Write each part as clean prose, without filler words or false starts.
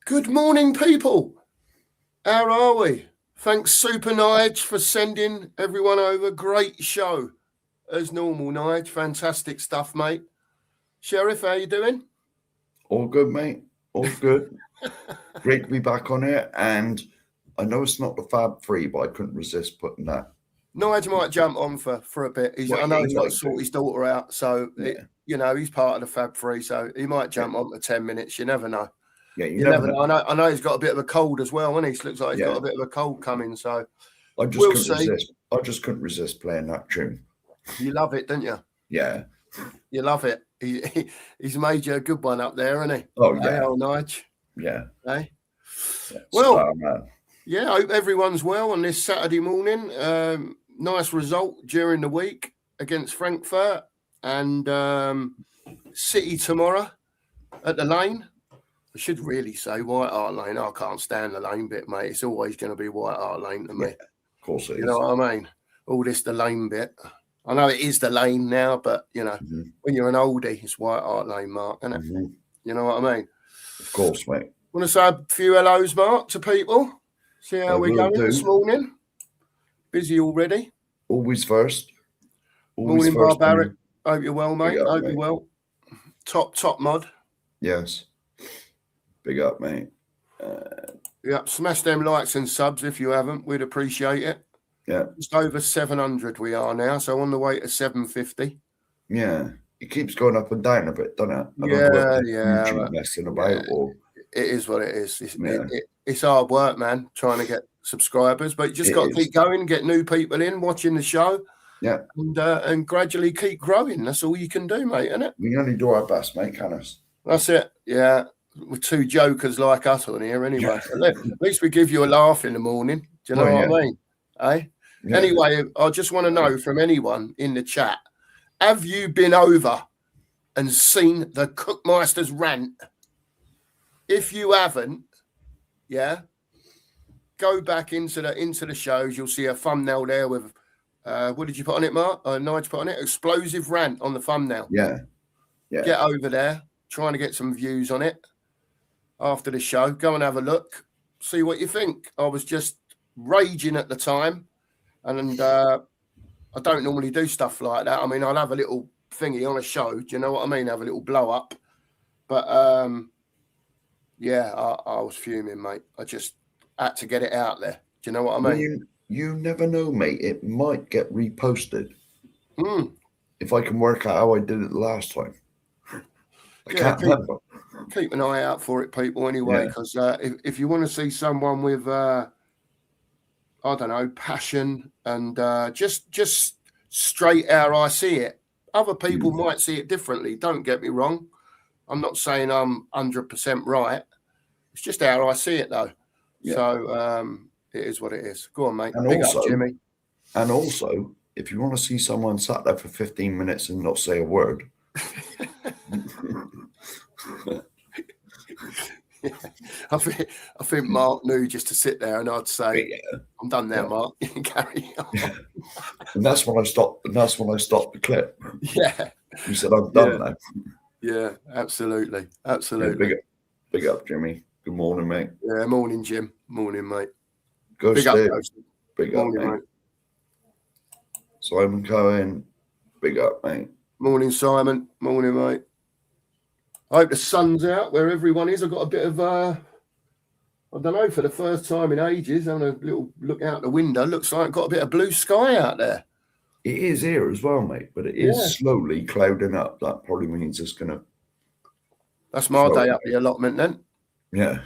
Good morning, people. How are we? Thanks, Super Nige, for sending everyone over. Great show, as normal, Nige. Fantastic stuff, mate. Sheriff, how you doing? All good, mate. All good. Great to be back on it. And I know it's not the Fab Free, but I couldn't resist putting that. Nige might jump on for a bit. I know he's got to sort his daughter out, so he's part of the Fab Free, so he might jump on for 10 minutes. You never know. Yeah, you never know. I know he's got a bit of a cold as well, and he looks like he's got a bit of a cold coming. So I just couldn't resist playing that tune. You love it, don't you? Yeah, you love it. He's made you a good one up there, hasn't he? Oh yeah, Nige. Yeah. Hey. Yeah. Well, I hope everyone's well on this Saturday morning. Nice result during the week against Frankfurt and City tomorrow at the Lane. I should really say White Hart Lane. I can't stand the Lane bit, mate. It's always going to be White Hart Lane to me. Yeah, of course it is. You know what I mean? All this, the Lane bit. I know it is the Lane now, but, when you're an oldie, it's White Hart Lane, Mark, isn't it? Mm-hmm. You know what I mean? Of course, mate. Want to say a few hellos, Mark, to people? See how we're going this morning? Busy already? Always first. Morning, Barbaric. Hope you're well, mate. Hope you're well. Top mod. Yes. Big up, mate. Smash them likes and subs if you haven't. We'd appreciate it. Yeah. Just over 700 we are now, so on the way to 750. Yeah. It keeps going up and down a bit, doesn't it? YouTube messing about or... It is what it is. It's hard work, man, trying to get subscribers, but you just got to keep going, get new people in, watching the show. Yeah. And gradually keep growing. That's all you can do, mate, isn't it? We only do our best, mate, can us? That's it. Yeah. We're two jokers like us on here anyway. Yeah. At least we give you a laugh in the morning. Do you know what I mean? Eh? Yeah. Anyway, I just want to know from anyone in the chat, have you been over and seen the Cookmeister's rant? If you haven't, go back into the shows. You'll see a thumbnail there with what did you put on it, Mark? Nige put on it. Explosive rant on the thumbnail. Yeah. Get over there, trying to get some views on it after the show. Go and have a look, see what you think. I was just raging at the time, and I don't normally do stuff like that. I mean, I'll have a little thingy on a show. Do you know what I mean? Have a little blow up, but I was fuming, mate. I just had to get it out there. Do you know what I mean? You never know, mate. It might get reposted. If I can work out how I did it the last time. I can't remember. Keep an eye out for it, people, anyway, because if you want to see someone with, I don't know, passion and just straight how I see it, other people might see it differently. Don't get me wrong. I'm not saying I'm 100% right. It's just how I see it, though. Yeah. So it is what it is. Go on, mate. And Big also, up, Jimmy. And also, if you want to see someone sat there for 15 minutes and not say a word. I think Mark knew just to sit there and I'd say, I'm done now, Mark. You can carry on. Yeah. And that's when I stopped. And that's when I stopped the clip. Yeah. You said, I'm done now. Yeah, absolutely. Big up, Jimmy. Good morning, mate. Yeah, morning, Jim. Morning, mate. Big up, morning, mate. Simon Cohen. Big up, mate. Morning, Simon. Morning, mate. I hope the sun's out where everyone is. I've got a bit of, I don't know, for the first time in ages, having a little look out the window. Looks like I've got a bit of blue sky out there. It is here as well, mate, but it is slowly clouding up. That probably means it's going to... That's my day up the allotment then. Yeah.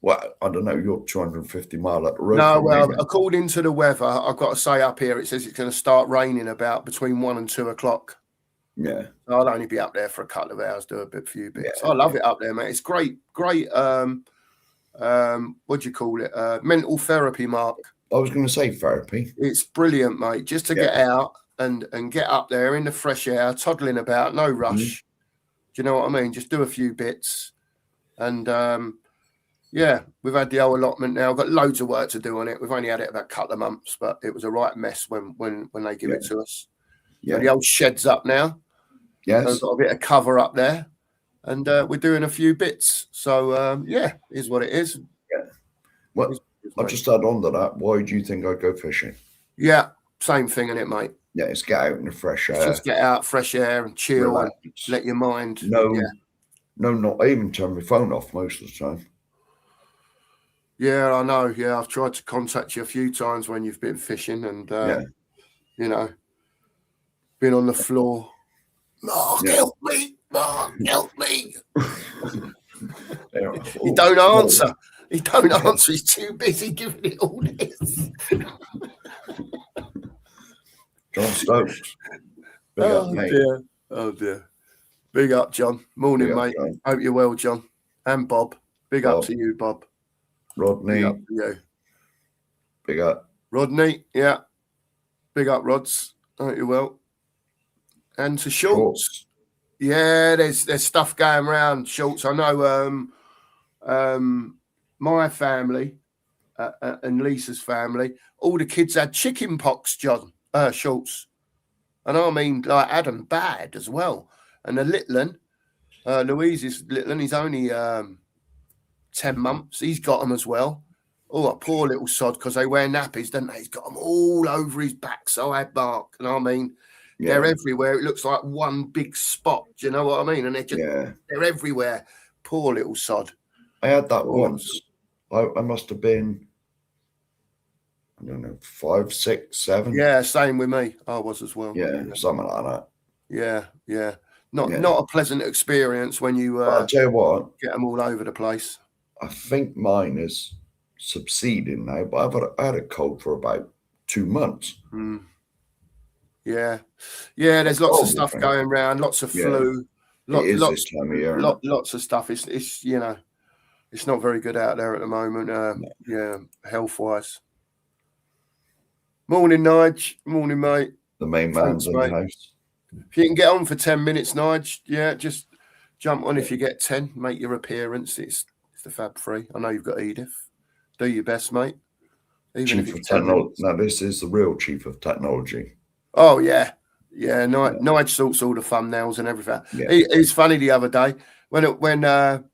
Well, I don't know. You're 250 mile up the road. No, well, according to the weather, I've got to say up here, it says it's going to start raining about between 1 and 2 o'clock. Yeah. I'll only be up there for a couple of hours, do a few bits. I love it up there, mate. It's great, what do you call it? Mental therapy, Mark. I was going to say therapy. It's brilliant, mate. Just to get out and get up there in the fresh air, toddling about, no rush. Do you know what I mean? Just do a few bits. And, we've had the old allotment now. Got loads of work to do on it. We've only had it about a couple of months, but it was a right mess when they give it to us. Yeah. So the old shed's up now. Yes. So I've got a bit of cover up there. and we're doing a few bits. So yeah, is what it is. Yeah. Well, I'll just add on to that. Why do you think I go fishing? Yeah, same thing, innit, mate? Yeah, it's get out in the fresh air. Just get out, fresh air, and chill, relax, and let your mind. No, not even turn my phone off most of the time. Yeah, I know. Yeah, I've tried to contact you a few times when you've been fishing, and you know, been on the floor. Mark, help me! Mark, help me! He don't answer. He don't answer. He's too busy giving it all this. John Stokes. Oh dear. Oh dear. Big up, John. Morning, mate. John. Hope you're well, John. And Bob. Big up to you, Bob. Rodney. Big up to you. Big up. Rodney, yeah. Big up, Rods. Hope you're well. And to Schultz. Yeah, there's stuff going around, Schultz. I know my family and Lisa's family, all the kids had chicken pox, John, Schultz. And I mean, like, Adam bad as well. And the little one, Louise is little one, he's only 10 months. He's got them as well. Oh, a poor little sod, because they wear nappies, don't they? He's got them all over his backside, Mark. And I mean, they're everywhere. It looks like one big spot. Do you know what I mean? And they're just they're everywhere. Poor little sod. I had that once. I must have been, I don't know, 5, 6, 7. Yeah, same with me. I was as well. Yeah, something like that. Yeah. Not a pleasant experience when you I'll tell you what, get them all over the place. I think mine is subsiding now, but I had a cold for about 2 months. Yeah, there's lots of stuff going around, lots of flu. Lots this time of year. Lots of stuff. It's it's not very good out there at the moment. Health wise. Morning, Nige. Morning, mate. The main man's in the house. If you can get on for 10 minutes, Nige, just jump on if you get 10. Make your appearance. It's the Fab Free. I know you've got Edith. Do your best, mate. Even Chief of Technology. Now, this is the real Chief of Technology. Oh, yeah. Yeah, Nige sorts all the thumbnails and everything. Yeah. It's funny the other day when Nige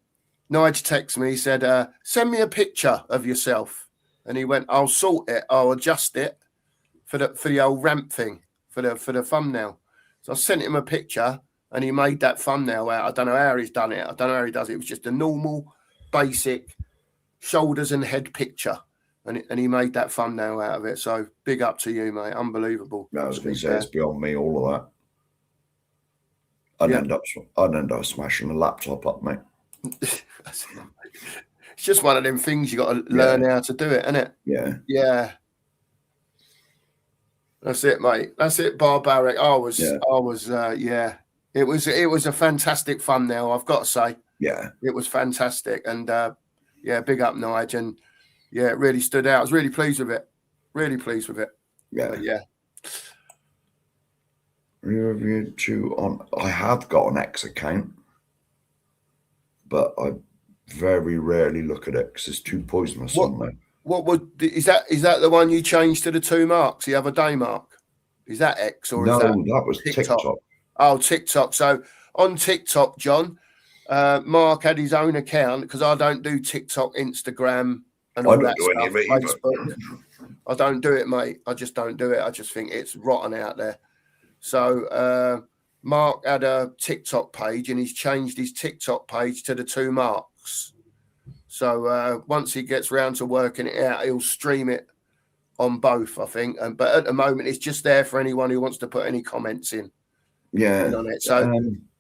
texted me, he said, send me a picture of yourself. And he went, I'll sort it. I'll adjust it for the old ramp thing, for the thumbnail. So I sent him a picture and he made that thumbnail out. I don't know how he's done it. I don't know how he does it. It was just a normal, basic shoulders and head picture. And he made that thumbnail out of it. So big up to you, mate. Unbelievable. No, I was going to say, it's beyond me, all of that. I'd end up smashing the laptop up, mate. It's just one of them things you got to learn how to do it, isn't it? Yeah. That's it, mate. That's it, barbaric. It was a fantastic thumbnail, I've got to say. Yeah. It was fantastic. And big up, Nige. And yeah, it really stood out. I was really pleased with it. Yeah. But yeah. I have got an X account, but I very rarely look at it because it's too poisonous on there. Is that the one you changed to the 2 marks, the other day, Mark? Is that X or is that was TikTok? Oh, TikTok. So on TikTok, John, Mark had his own account because I don't do TikTok, Instagram, and all that stuff. Facebook. I don't do it, mate. I just don't do it. I just think it's rotten out there. So Mark had a TikTok page and he's changed his TikTok page to the 2 marks. So once he gets round to working it out, he'll stream it on both, I think. But at the moment, it's just there for anyone who wants to put any comments in. Yeah. On it. So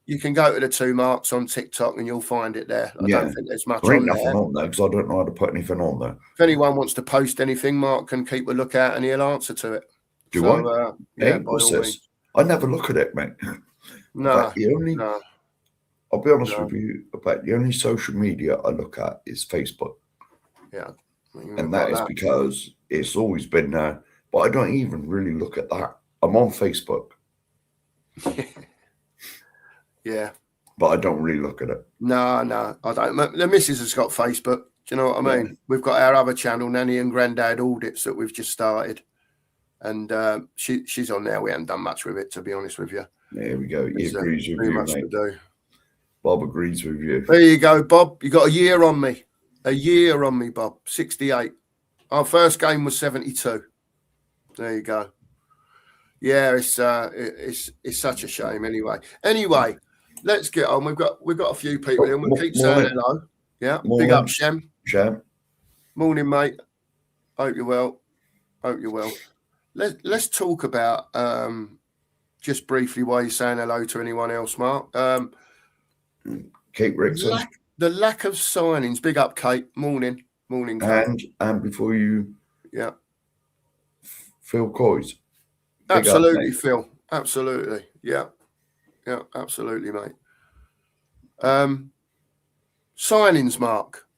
you can go to the 2 marks on TikTok and you'll find it there. I don't think there's much on there. Nothing on there because I don't know how to put anything on there. If anyone wants to post anything, Mark can keep a lookout and he'll answer to it. I? What's this? I never look at it, mate. No. I'll be honest with you, about the only social media I look at is Facebook. Yeah. And that is because it's always been there, but I don't even really look at that. I'm on Facebook. Yeah. But I don't really look at it. No, I don't. The missus has got Facebook. Do you know what I mean? Yeah. We've got our other channel, Nanny and Grandad Audits, that we've just started. And she's on there. We haven't done much with it, to be honest with you. There we go. He agrees with you, mate. Bob agrees with you. There you go, Bob. You got a year on me. A year on me, Bob. 68. Our first game was 72. There you go. Yeah, it's such a shame. Anyway, let's get on. We've got a few people in. We'll keep saying hello. Yeah. Morning. Big up, Shem. Shem. Morning, mate. Hope you're well. Let's talk about just briefly why you're saying hello to anyone else, Mark. Kate Rickson. The lack of signings. Big up, Kate. Morning, Kate. And before you, yeah, Phil Coys. Absolutely, Phil. Absolutely, yeah, absolutely, mate. Signings, Mark.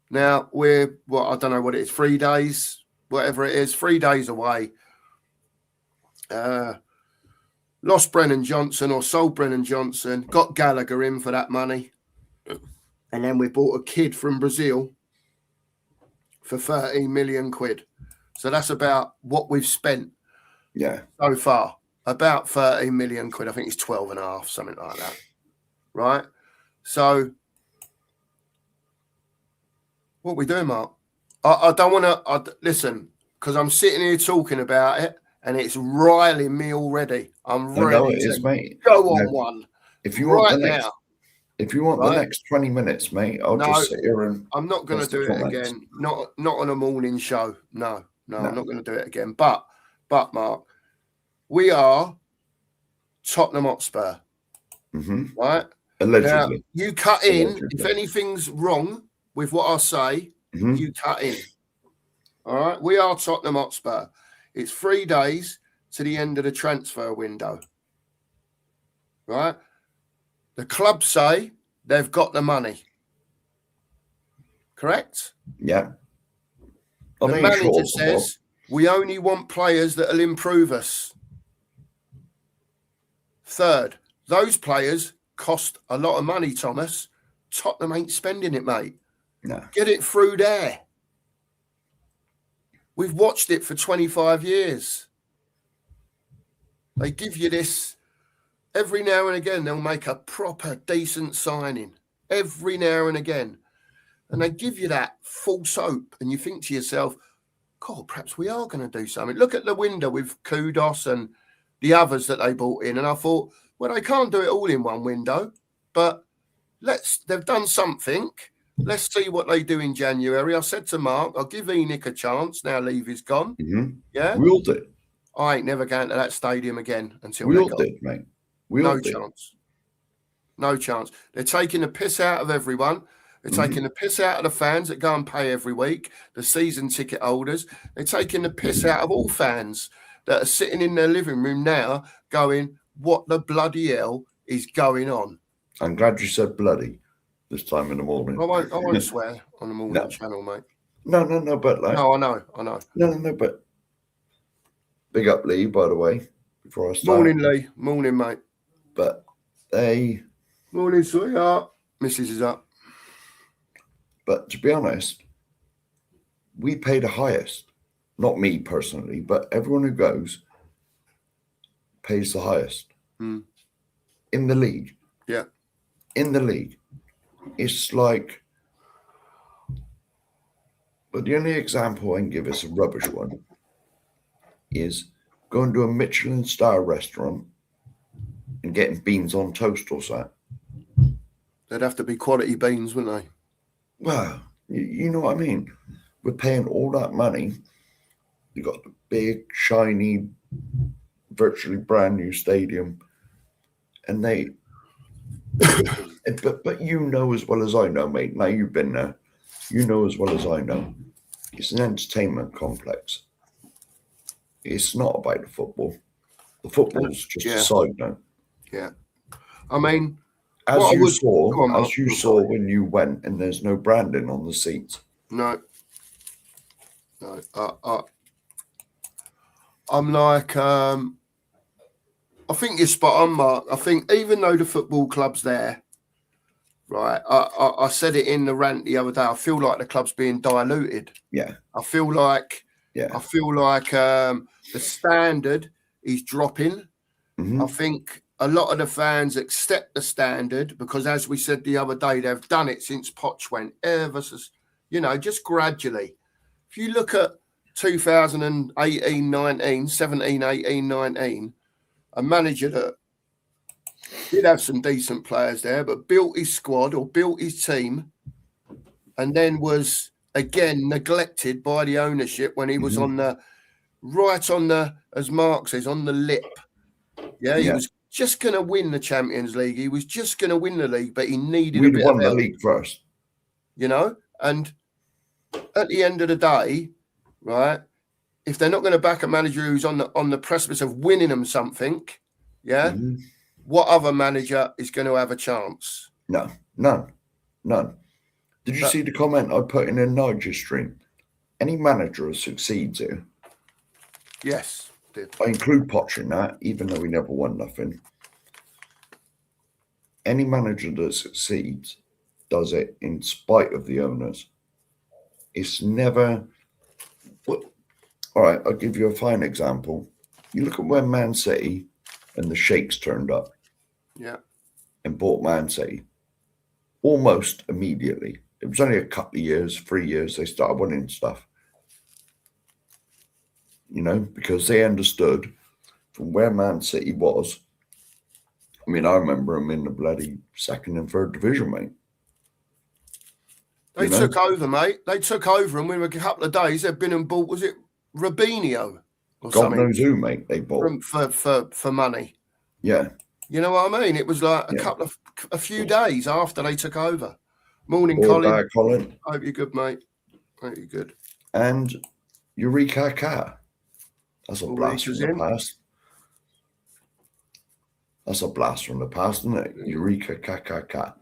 Now I don't know what it is. 3 days, whatever it is. 3 days away. Lost Brennan Johnson or sold Brennan Johnson. Got Gallagher in for that money. And then we bought a kid from Brazil for 13 million quid. So that's about what we've spent so far. About 13 million quid. I think it's 12 and a half, something like that. Right? So what are we doing, Mark? I don't want to listen, because I'm sitting here talking about it and it's riling me already. I'm ready to go on one. If you want the next 20 minutes, mate, I'll just sit here and I'm not going to do it again. Not on a morning show. No, I'm not going to do it again. But Mark, we are Tottenham Hotspur, right? Allegedly. Now, you cut in. If anything's wrong with what I say, you cut in. All right? We are Tottenham Hotspur. It's 3 days to the end of the transfer window. Right? The club say they've got the money. Correct? Yeah. The manager says we only want players that will improve us. Third, those players cost a lot of money, Thomas. Tottenham ain't spending it, mate. No. Get it through there. We've watched it for 25 years. They give you this every now and again. They'll make a proper, decent signing every now and again. And they give you that false hope. And you think to yourself, God, perhaps we are going to do something. Look at the window with Kudos and the others that they brought in. And I thought, well, they can't do it all in one window. But they've done something. Let's see what they do in January. I said to Mark, I'll give Enoch a chance. Now Levy's gone. Yeah. We all did. I ain't never going to that stadium again until we all did, mate. No chance. No chance. They're taking the piss out of everyone. They're taking the piss out of the fans that go and pay every week, the season ticket holders. They're taking the piss out of all fans that are sitting in their living room now going, what the bloody hell is going on? I'm glad you said bloody this time in the morning. I won't swear on the morning channel, mate. No, but like... No, I know. No, but... Big up, Lee, by the way, before I start. Morning, Lee. Morning, mate. But Morning, sweetheart. Mrs. is up. But to be honest, we pay the highest. Not me personally, but everyone who goes pays the highest. In the league. Yeah. In the league. It's like... But the only example I can give is a rubbish one. Is going to a Michelin star restaurant and getting beans on toast or something. They'd have to be quality beans, wouldn't they? Well, you know what I mean. We're paying all that money. You got the big, shiny, virtually brand new stadium, and they. but you know as well as I know, mate. Now you've been there. You know as well as I know. It's an entertainment complex. It's not about the football. The football's just a side note. Yeah. I mean, as you saw when you went, and there's no branding on the seats. No. I'm like, I think you're spot on, Mark. I think even though the football club's there, right? I said it in the rant the other day. I feel like the club's being diluted. Yeah. I feel like the standard is dropping. I think a lot of the fans accept the standard because, as we said the other day, they've done it since Poch went, just gradually. If you look at 2018, 19, 17, 18, 19, a manager that did have some decent players there, but built his squad or built his team and then was, again, neglected by the ownership when he was right on the, as Mark says, on the lip. Yeah, he was just going to win the Champions League. He was just going to win the league, but he needed a bit of help. We'd won the league first. And at the end of the day, right, if they're not going to back a manager who's on the precipice of winning them something, what other manager is going to have a chance? No, none. Did you see the comment I put in a Niger stream? Any manager who succeeds here. Yes, did. I include Poch in that, even though he never won nothing. Any manager that succeeds does it in spite of the owners. It's never... All right, I'll give you a fine example. You look at when Man City and the Sheikhs turned up and bought Man City. Almost immediately. It was only a couple of years, 3 years, they started winning stuff. Because they understood from where Man City was. I mean, I remember them in the bloody 2nd and 3rd division, mate. They took over, mate. They took over, and within a couple of days, they've been and bought, was it Robinho or God something? knows who, mate, they bought. For money. Yeah. You know what I mean? It was like a few days after they took over. Morning, Colin. Colin. Hope you're good, mate. Hope you're good. And Eureka Car. That's a blast from the past. That's a blast from the past, isn't it? Eureka Car.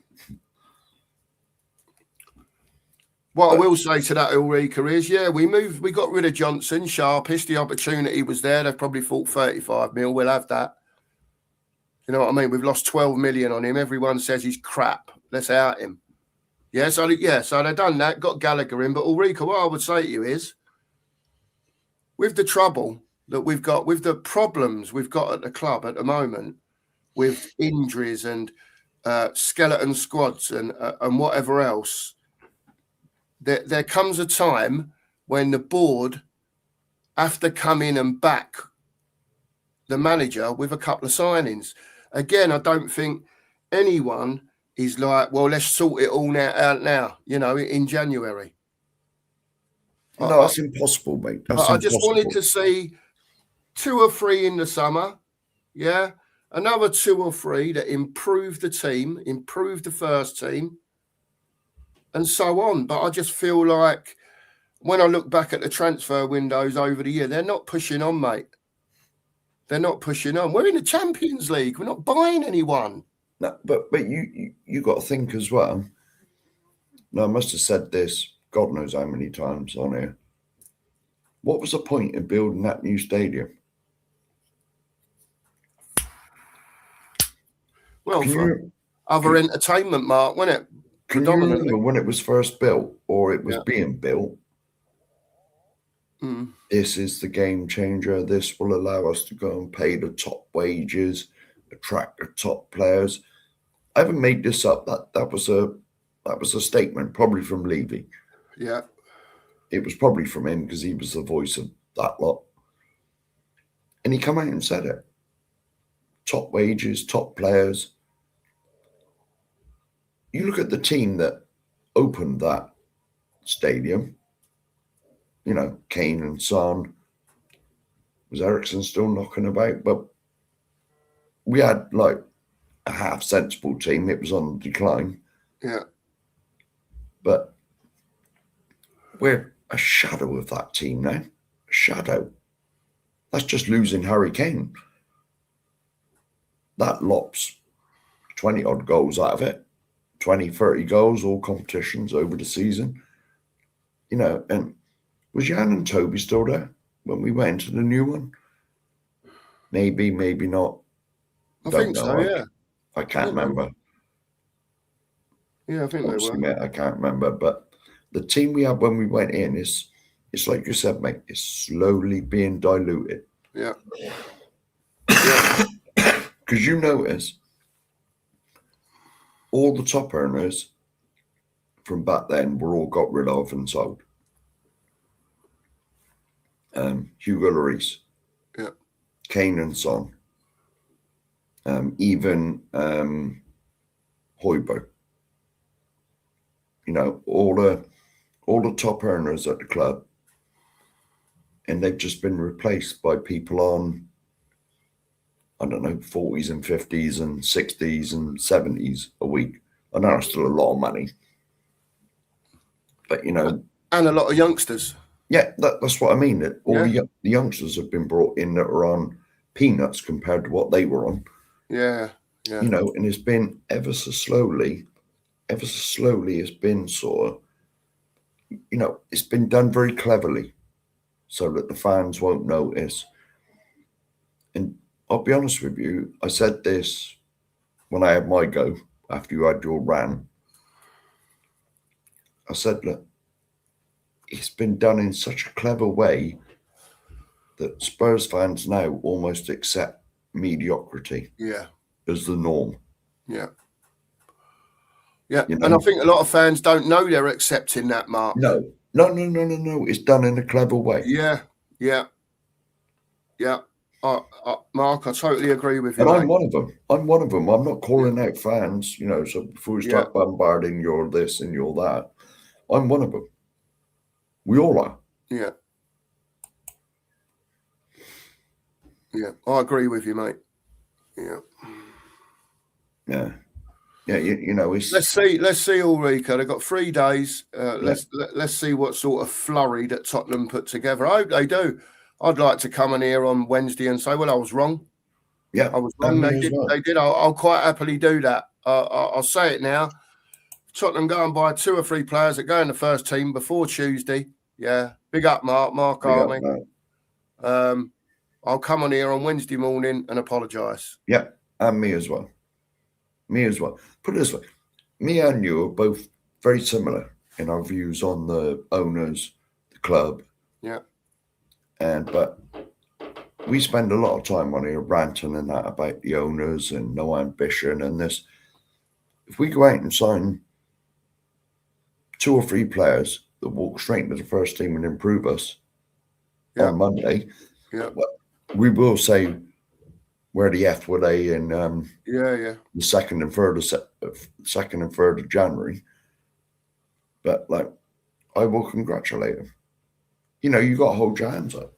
What I will say to that Eureka is, we got rid of Johnson, sharpest. The opportunity was there. They've probably thought 35 mil. We'll have that. You know what I mean? We've lost 12 million on him. Everyone says he's crap. Let's out him. So they've done that, got Gallagher in. But Ulrika, what I would say to you is, with the trouble that we've got, with the problems we've got at the club at the moment, with injuries and skeleton squads and whatever else, there comes a time when the board have to come in and back the manager with a couple of signings. Again, I don't think anyone is like, well, let's sort it all out now, in January. No, that's impossible, mate. I just wanted to see 2 or 3 in the summer. Yeah. Another 2 or 3 that improve the team, improve the first team, and so on. But I just feel like when I look back at the transfer windows over the year, they're not pushing on, mate. They're not pushing on. We're in the Champions League. We're not buying anyone. No, but you got to think as well. No, I must have said this God knows how many times on here. What was the point in building that new stadium? Well, for other entertainment, Mark, wasn't it? Can you remember when it was first built or it was being built? This is the game changer. This will allow us to go and pay the top wages, attract the top players. I haven't made this up. That was a statement, probably from Levy. Yeah. It was probably from him because he was the voice of that lot. And he come out and said it. Top wages, top players. You look at the team that opened that stadium. Kane and Son. Was Ericsson still knocking about? But we had like a half sensible team. It was on the decline. Yeah. But we're a shadow of that team now. A shadow. That's just losing Harry Kane. That lops 20 odd goals out of it. 20, 30 goals, all competitions over the season. And was Jan and Toby still there when we went into the new one? Maybe, maybe not. I think so, yeah. I can't remember. Yeah, I think Obviously, they were. Mate, I can't remember. But the team we had when we went in it's like you said, mate, it's slowly being diluted. Yeah. Because you notice all the top earners from back then were all got rid of and sold. Hugo Lloris, Yeah. Kane and Son, even Højbjerg. You know, all the top earners at the club, and they've just been replaced by people on, I don't know, 40s and 50s and 60s and 70s a week. I know it's still a lot of money, but you know, and a lot of youngsters. Yeah, that's what I mean. That all the youngsters have been brought in that are on peanuts compared to what they were on. Yeah. You know, and it's been ever so slowly, it's been sort of, you know, it's been done very cleverly so that the fans won't notice. And I'll be honest with you, I said this when I had my go after you had your rant. I said, look, it's been done in such a clever way that Spurs fans now almost accept mediocrity as the norm. Yeah. Yeah. You know? And I think a lot of fans don't know they're accepting that, Mark. No. It's done in a clever way. Yeah. Mark, I totally agree with you. And mate. I'm one of them. I'm not calling out fans, you know, so before we start bombarding you're this and you're that, I'm one of them. We all are. Yeah. Yeah, I agree with you, mate. Yeah. You know, it's... Let's see, Ulrika. They've got 3 days. Let's see what sort of flurry that Tottenham put together. I hope they do. I'd like to come in here on Wednesday and say, well, I was wrong. Yeah, I was wrong. They did. I'll quite happily do that. I'll say it now. Tottenham go and buy 2 or 3 players that go in the first team before Tuesday. Yeah, big up, Mark Army. I'll come on here on Wednesday morning and apologise. Yeah, and me as well. Put it this way, me and you are both very similar in our views on the owners, the club. Yeah. But we spend a lot of time on here ranting and that about the owners and no ambition and this. If we go out and sign 2 or 3 players that walk straight into the first team and improve us on Monday, we will say, where the F were they in the 2nd and 3rd of January. But like, I will congratulate them. You know, you got to hold your hands up.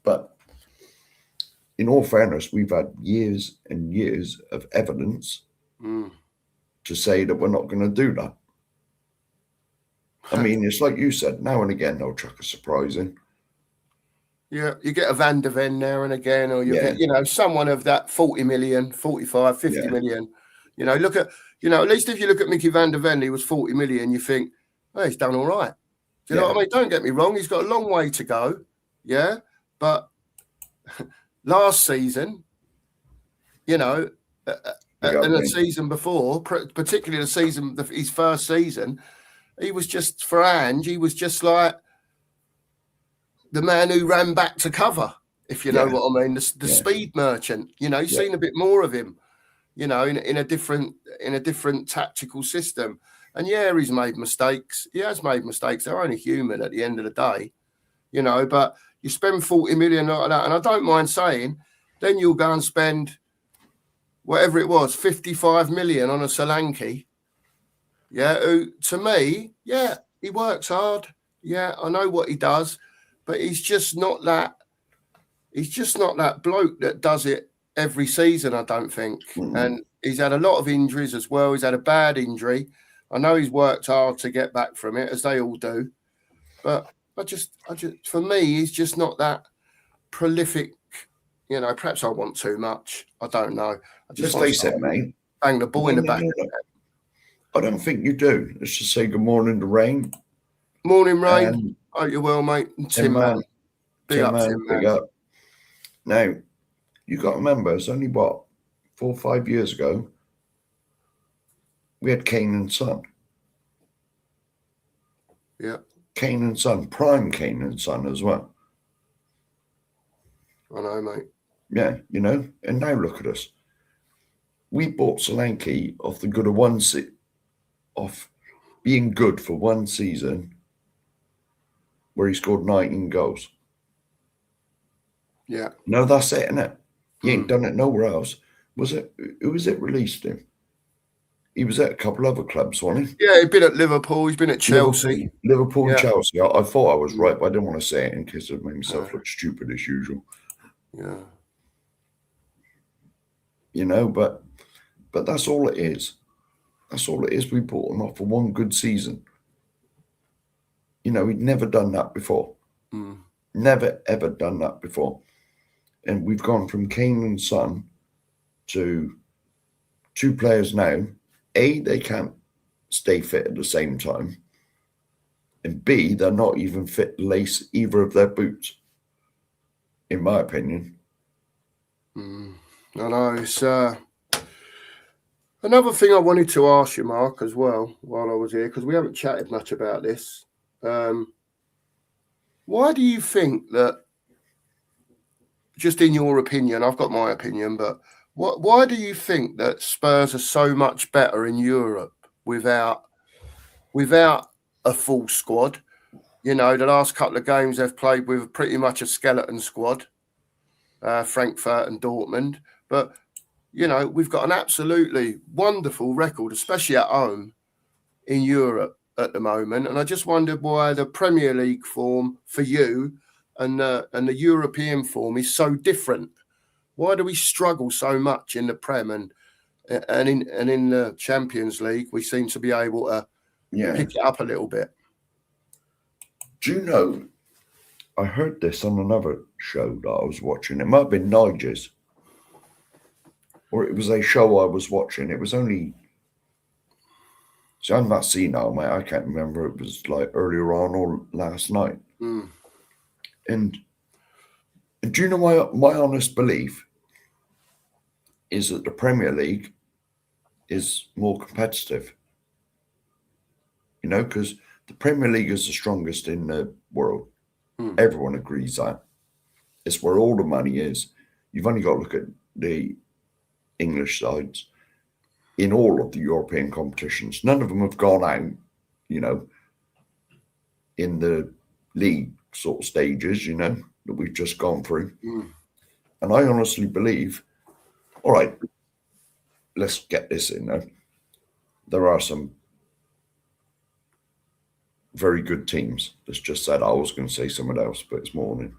But in all fairness, we've had years and years of evidence to say that we're not going to do that. I mean, it's like you said, now and again they'll chuck a surprise in. Yeah, you get a Van der Ven now and again, or you get, you know, someone of that 40 million, 45, 50 million. You know, look at, you know, at least if you look at Mickey Van der Ven, he was 40 million, you think, oh, he's done all right. Do you know what I mean? Don't get me wrong, he's got a long way to go. Yeah. But last season, you know, and the season before, particularly the season, his first season, he was just, for Ange, he was just like the man who ran back to cover, if you know what I mean, the speed merchant. You know, you've seen a bit more of him, you know, in a different tactical system. And he's made mistakes. He has made mistakes. They're only human at the end of the day, you know. But you spend 40 million like that, and I don't mind saying, then you'll go and spend whatever it was, 55 million on a Solanke. Yeah, who, to me, he works hard. Yeah, I know what he does, but he's just not that bloke that does it every season, I don't think. And he's had a lot of injuries as well. He's had a bad injury. I know he's worked hard to get back from it, as they all do. But I just for me, he's just not that prolific. You know, perhaps I want too much. I don't know. Let's face it, mate. Bang the ball in the back. I don't think you do. Let's just say good morning to Rain. Morning, Rain. Hope you're well, mate. And Tim, man. Big up, Tim, man. Big up. Now, you got to remember, it's only, 4 or 5 years ago, we had Kane and Son. Yeah. Kane and Son. Prime Kane and Son as well. I know, mate. Yeah, you know. And now look at us. we bought Solanke off the good of off being good for one season where he scored 19 goals. Yeah. No, that's it, isn't it? He ain't done it nowhere else. Who was it released him? He was at a couple other clubs, wasn't he? Yeah, he's been at Liverpool, he's been at Chelsea. Liverpool and Yeah. Chelsea. I thought I was right, but I didn't want to say it in case it made myself look stupid as usual. Yeah. You know, but that's all it is. That's all it is. We bought him off for one good season. You know, he'd never done that before. Never, ever done that before. And we've gone from Kane and Son to two players now. A, they can't stay fit at the same time. And B, they're not even fit to lace either of their boots, in my opinion. I know. It's another thing I wanted to ask you, Mark, as well, while I was here, because we haven't chatted much about this. Why do you think that, just in your opinion, I've got my opinion, but why do you think that Spurs are so much better in Europe without a full squad? You know, the last couple of games they've played with pretty much a skeleton squad, Frankfurt and Dortmund. But, you know, we've got an absolutely wonderful record, especially at home in Europe at the moment. And I just wondered why the Premier League form for you and the European form is so different. Why do we struggle so much in the Prem and in the Champions League? We seem to be able to pick it up a little bit. Do you know, I heard this on another show that I was watching. It might have been Nigel's, or it was a show I was watching. It was only, so I'm not senile, mate. I can't remember. It was like earlier on or last night. And do you know my honest belief is that the Premier League is more competitive? You know, because the Premier League is the strongest in the world. Everyone agrees that. It's where all the money is. You've only got to look at the English sides in all of the European competitions. None of them have gone out, you know, in the league sort of stages, you know, that we've just gone through. And I honestly believe, all right, let's get this in there. There are some very good teams. That's just said, I was going to say something else, but it's morning.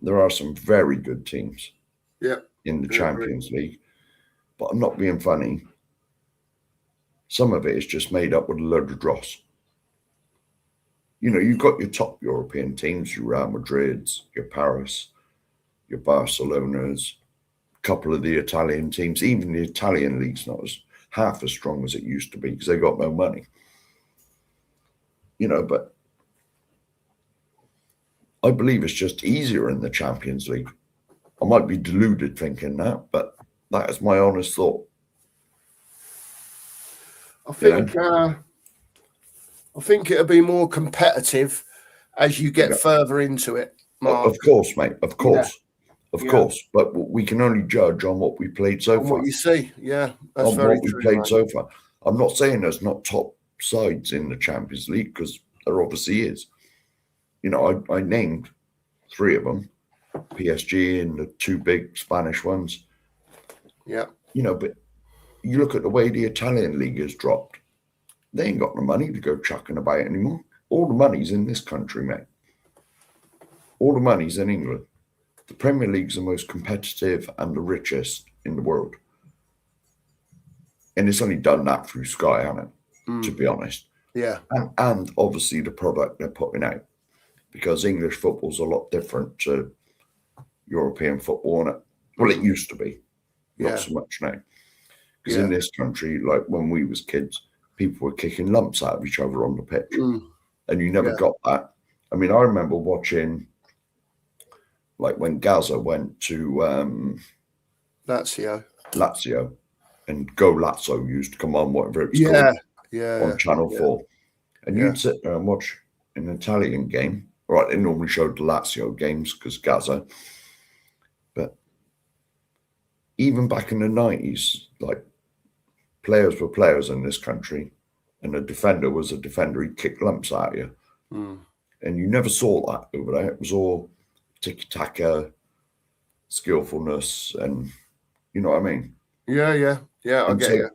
There are some very good teams in the Champions League, but I'm not being funny. Some of it is just made up with a load of dross. You know, you've got your top European teams, your Real Madrids, your Paris, your Barcelonas, a couple of the Italian teams. Even the Italian league's not half as strong as it used to be because they got no money. You know, but I believe it's just easier in the Champions League. I might be deluded thinking that, but that is my honest thought. I think it'll be more competitive as you get further into it, Mark. Of course, mate. Of course. Of course. But we can only judge on what we played so far. What you see, that's on very what we true, played mate. so far. I'm not saying there's not top sides in the Champions League, because there obviously is. You know, I named 3 of them, PSG and the 2 big Spanish ones. Yeah. You know, but you look at the way the Italian league has dropped. They ain't got the money to go chucking about anymore. All the money's in this country, mate. All the money's in England. The Premier League's the most competitive and the richest in the world. And it's only done that through Sky, hasn't it? To be honest. Yeah. And obviously the product they're putting out. Because English football's a lot different to European football, isn't it? Well, it used to be. Not so much now. Because in this country, like when we was kids, people were kicking lumps out of each other on the pitch. And you never got that. I mean, I remember watching, like when Gaza went to Lazio, and Go Lazio used to come on, whatever it was called, on Channel 4. And you'd sit there and watch an Italian game. Right, they normally showed the Lazio games because Gaza. But even back in the 90s, like players were players in this country, and a defender was a defender. He'd kick lumps at you. And you never saw that over there. It was all tiki-taka, skillfulness, and you know what I mean? Yeah, I get you.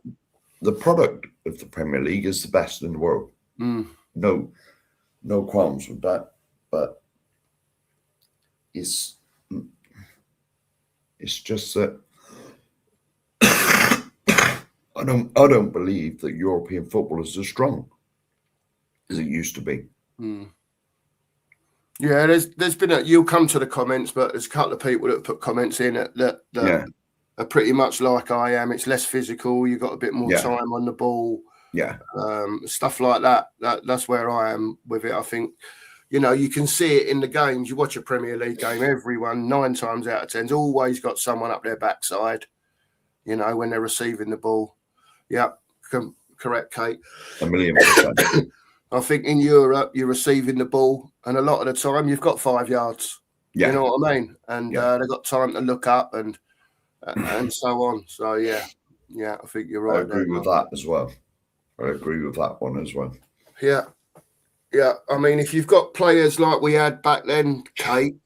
The product of the Premier League is the best in the world. No qualms with that. But it's just that I don't believe that European football is as strong as it used to be. Yeah, there's been you'll come to the comments, but there's a couple of people that put comments in that are pretty much like I am. It's less physical. You've got a bit more time on the ball. Yeah. Stuff like that. That's where I am with it. I think, you can see it in the games. You watch a Premier League game, everyone 9 times out of 10's always got someone up their backside, when they're receiving the ball. Yeah, correct, Kate. 1,000,000%. I think in Europe, you're receiving the ball, and a lot of the time you've got 5 yards. Yeah. You know what I mean? And they've got time to look up and so on. So, yeah, I think you're right. I agree with that as well. I agree with that one as well. Yeah. I mean, if you've got players like we had back then, Kate,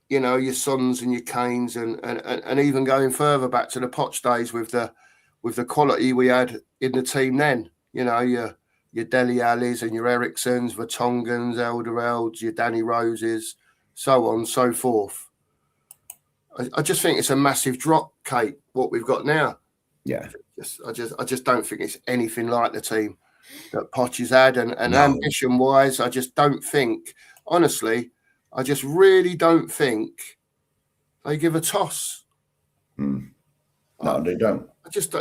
your Sons and your Kanes and even going further back to the Poch days with the quality we had in the team then, your Dele Allis and your Ericssons, Vertongans, Alderweirelds, your Danny Roses, so on and so forth. I just think it's a massive drop, Kate, what we've got now. Yeah. I just don't think it's anything like the team that Poch has had. And ambition-wise, I just don't think, honestly, I just really don't think they give a toss. No, they don't.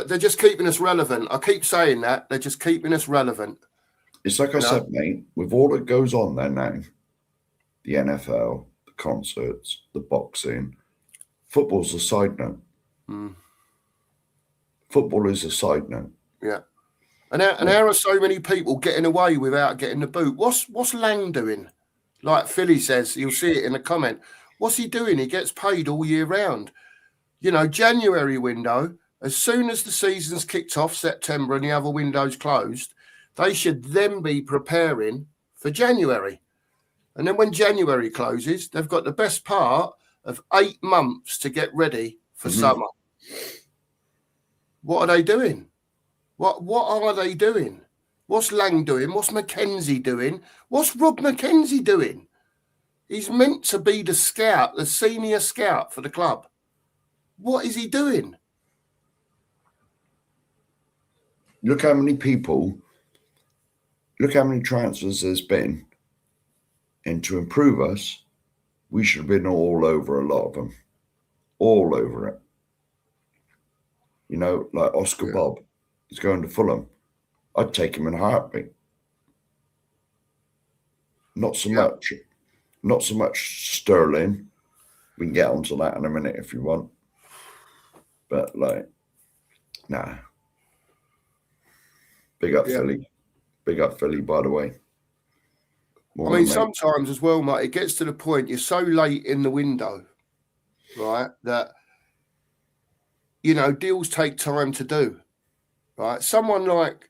They're just keeping us relevant. I keep saying that. They're just keeping us relevant. It's like I said, mate, with all that goes on there now, the NFL, the concerts, the boxing, football's a side note. Football is a side note. Yeah. And how are so many people getting away without getting the boot? What's Lang doing? Like Philly says, you'll see it in the comment. What's he doing? He gets paid all year round. January window, as soon as the season's kicked off, September, and the other window's closed, they should then be preparing for January. And then when January closes, they've got the best part of 8 months to get ready for summer. What are they doing? What are they doing? What's Lang doing? What's McKenzie doing? What's Rob McKenzie doing? He's meant to be the scout, the senior scout for the club. What is he doing? Look how many transfers there's been. And to improve us, we should have been all over a lot of them. All over it. Like Oscar Bob. He's going to Fulham. I'd take him in a heartbeat. Not so much Sterling. We can get onto that in a minute if you want. But nah. Big up Philly. Big up Philly, by the way. Sometimes as well, mate, it gets to the point you're so late in the window, right, that, deals take time to do, right? Someone like,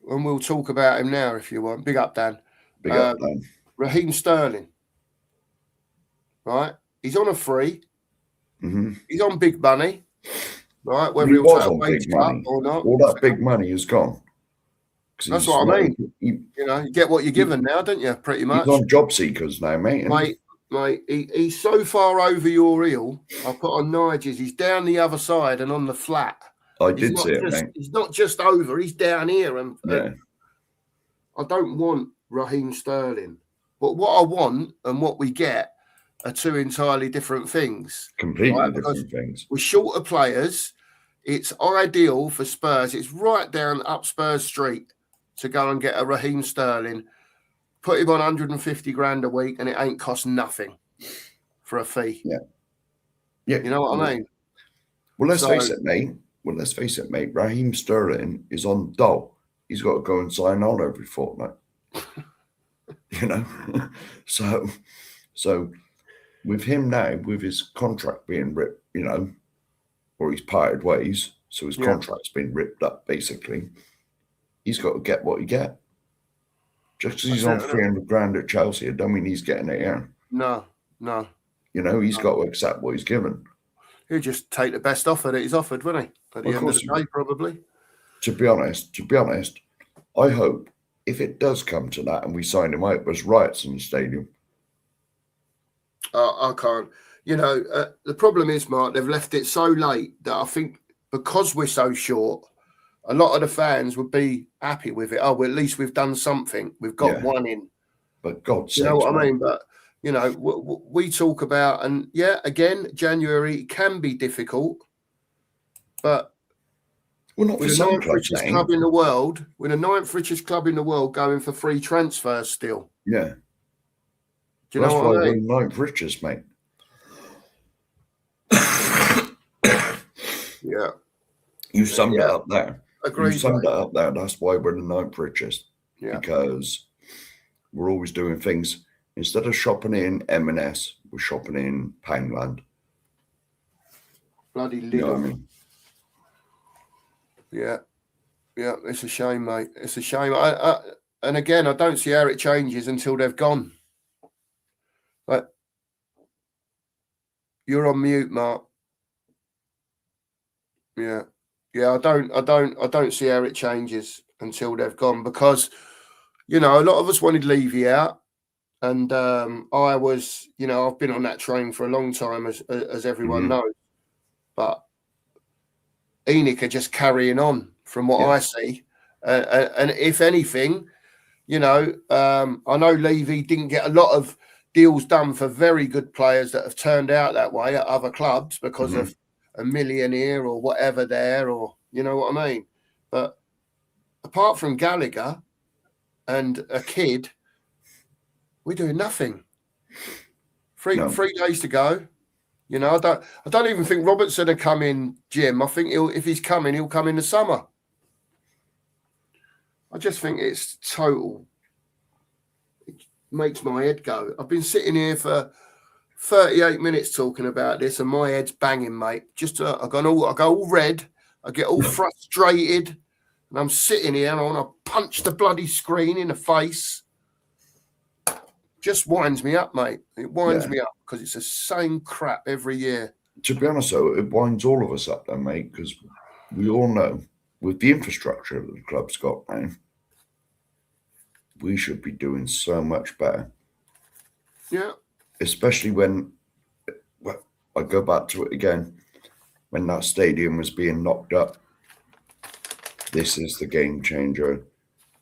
and we'll talk about him now if you want. Big up, Dan. Big up, Dan. Raheem Sterling, right? He's on a free. He's on big money, right? Whether he was take on a big money or not. All that big money is gone. That's what I mean. You get what you're given now, don't you? Pretty much. He's on job seekers now, mate. Mate, he's so far over your heel. I put on Nigel's. He's down the other side and on the flat. I did see it, mate. He's not just over. He's down here. And I don't want Raheem Sterling. But what I want and what we get are 2 entirely different things. Completely different things. We're short of players. It's ideal for Spurs. It's right down up Spurs Street to go and get a Raheem Sterling, put him on 150 grand a week, and it ain't cost nothing for a fee. Yeah. You know what I mean? Well, let's face it, mate. Raheem Sterling is on dole. He's got to go and sign on every fortnight. So with him now, with his contract being ripped, or he's parted ways, so his contract's been ripped up, basically. He's got to get what he get. Just because he's on 300 grand at Chelsea, it don't mean he's getting it here. No. You know, he's got to accept what he's given. He'll just take the best offer that he's offered, won't he? At the end of the day, probably. To be honest, I hope if it does come to that and we sign him out, there's riots in the stadium. I can't. You know, the problem is, Mark, they've left it so late that I think because we're so short, a lot of the fans would be happy with it. Oh, well, at least we've done something. We've got one in. But God sakes, you know what I mean? But, you know, we talk about, and again, January can be difficult, but not we're the ninth richest club in the world. We're the ninth richest club in the world going for free transfers still. Yeah. Do you know what I mean? We're ninth richest, mate. Yeah. You summed it up there. Agreed. You summed it up there. That's why we're the ninth richest. Yeah. Because we're always doing things. Instead of shopping in M&S, we're shopping in Poundland. Bloody Lidl. You know what I mean? Yeah. Yeah, it's a shame, mate. It's a shame. And again, I don't see how it changes until they've gone. But you're on mute, Mark. Yeah. Yeah, I don't see how it changes until they've gone, because, you know, a lot of us wanted Levy out, and I was, you know, I've been on that train for a long time, as everyone knows, but ENIC are just carrying on from what I see, and if anything, you know, I know Levy didn't get a lot of deals done for very good players that have turned out that way at other clubs because of a millionaire or whatever there, or you know what I mean. But apart from Gallagher and a kid, we're doing nothing. Three days to go. You know, I don't even think Robertson will come in, Jim. I think if he's coming, he'll come in the summer. I just think it's total. It makes my head go. I've been sitting here for 38 minutes talking about this, and my head's banging, mate. Just I go all red. I get all frustrated, and I'm sitting here and I want to punch the bloody screen in the face. Just winds me up, mate. It winds me up because it's the same crap every year. To be honest, though, it winds all of us up, then, mate, because we all know with the infrastructure that the club's got now, we should be doing so much better. Yeah. Especially when, well, I go back to it again, when that stadium was being knocked up. This is the game changer.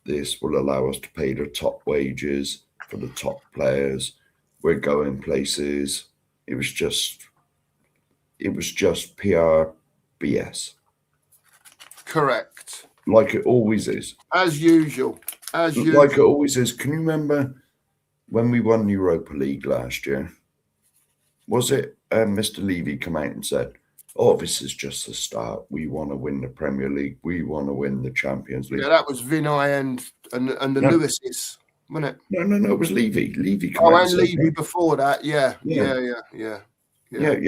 This will allow us to pay the top wages for the top players. We're going places. It was just PR BS. Correct. Like it always is. As usual. Like it always is. Can you remember when we won the Europa League last year? Was it Mr. Levy come out and said, "Oh, this is just the start. We want to win the Premier League. We want to win the Champions League." Yeah, that was Vinay and the Lewises, wasn't it? No. It was Levy. Levy. Oh, and Levy before that. Yeah.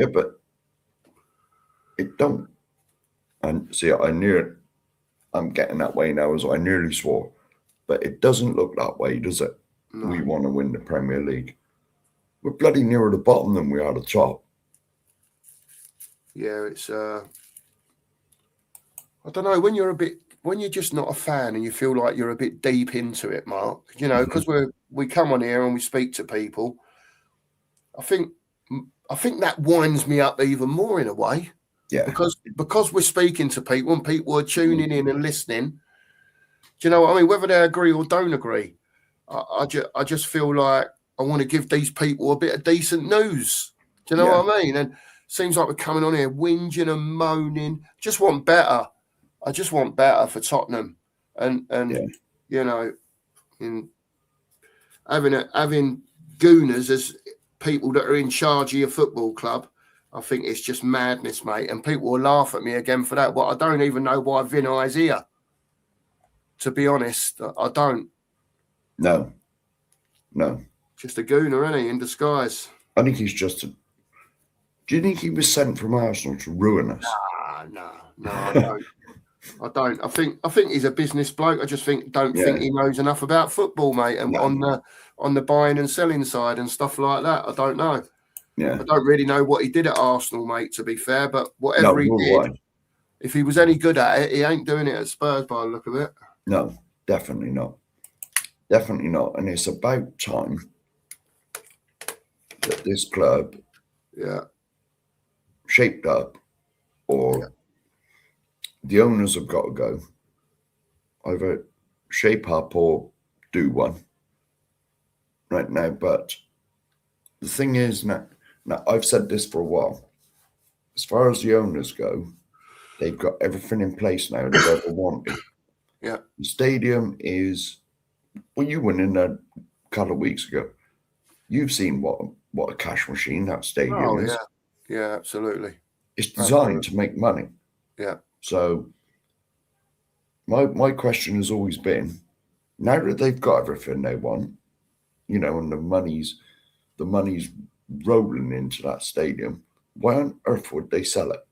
But it don't. And see, I'm getting that way now, as I nearly swore. But it doesn't look that way, does it? No. We want to win the Premier League. We're bloody nearer the bottom than we are the top. Yeah, it's I don't know, when you're just not a fan and you feel like you're a bit deep into it, Mark, you know, because we come on here and we speak to people. I think that winds me up even more in a way. Yeah. Because we're speaking to people and people are tuning in and listening. Do you know what I mean? Whether they agree or don't agree, I just feel like I want to give these people a bit of decent news. Do you know what I mean? And seems like we're coming on here whinging and moaning. Just want better. I just want better for Tottenham, and you know, in having gooners as people that are in charge of your football club. I think it's just madness, mate. And people will laugh at me again for that. But I don't even know why Vinay's here. To be honest, I don't. No. Just a gooner, isn't he, in disguise? I think he's just do you think he was sent from Arsenal to ruin us? I don't. I don't. I think he's a business bloke. I just don't think he knows enough about football, mate. And on the buying and selling side and stuff like that, I don't know. Yeah. I don't really know what he did at Arsenal, mate, to be fair. But whatever he did, if he was any good at it, he ain't doing it at Spurs by the look of it. No, definitely not. Definitely not. And it's about time that this club shaped up, or the owners have got to go. Either shape up or do one right now. But the thing is, now I've said this for a while. As far as the owners go, they've got everything in place now they've ever wanted. Yeah. The stadium is, well, you went in there a couple of weeks ago. You've seen what a cash machine that stadium is. Yeah, absolutely. It's designed to make money. Yeah. So my question has always been, now that they've got everything they want, you know, and the money's rolling into that stadium, why on earth would they sell it?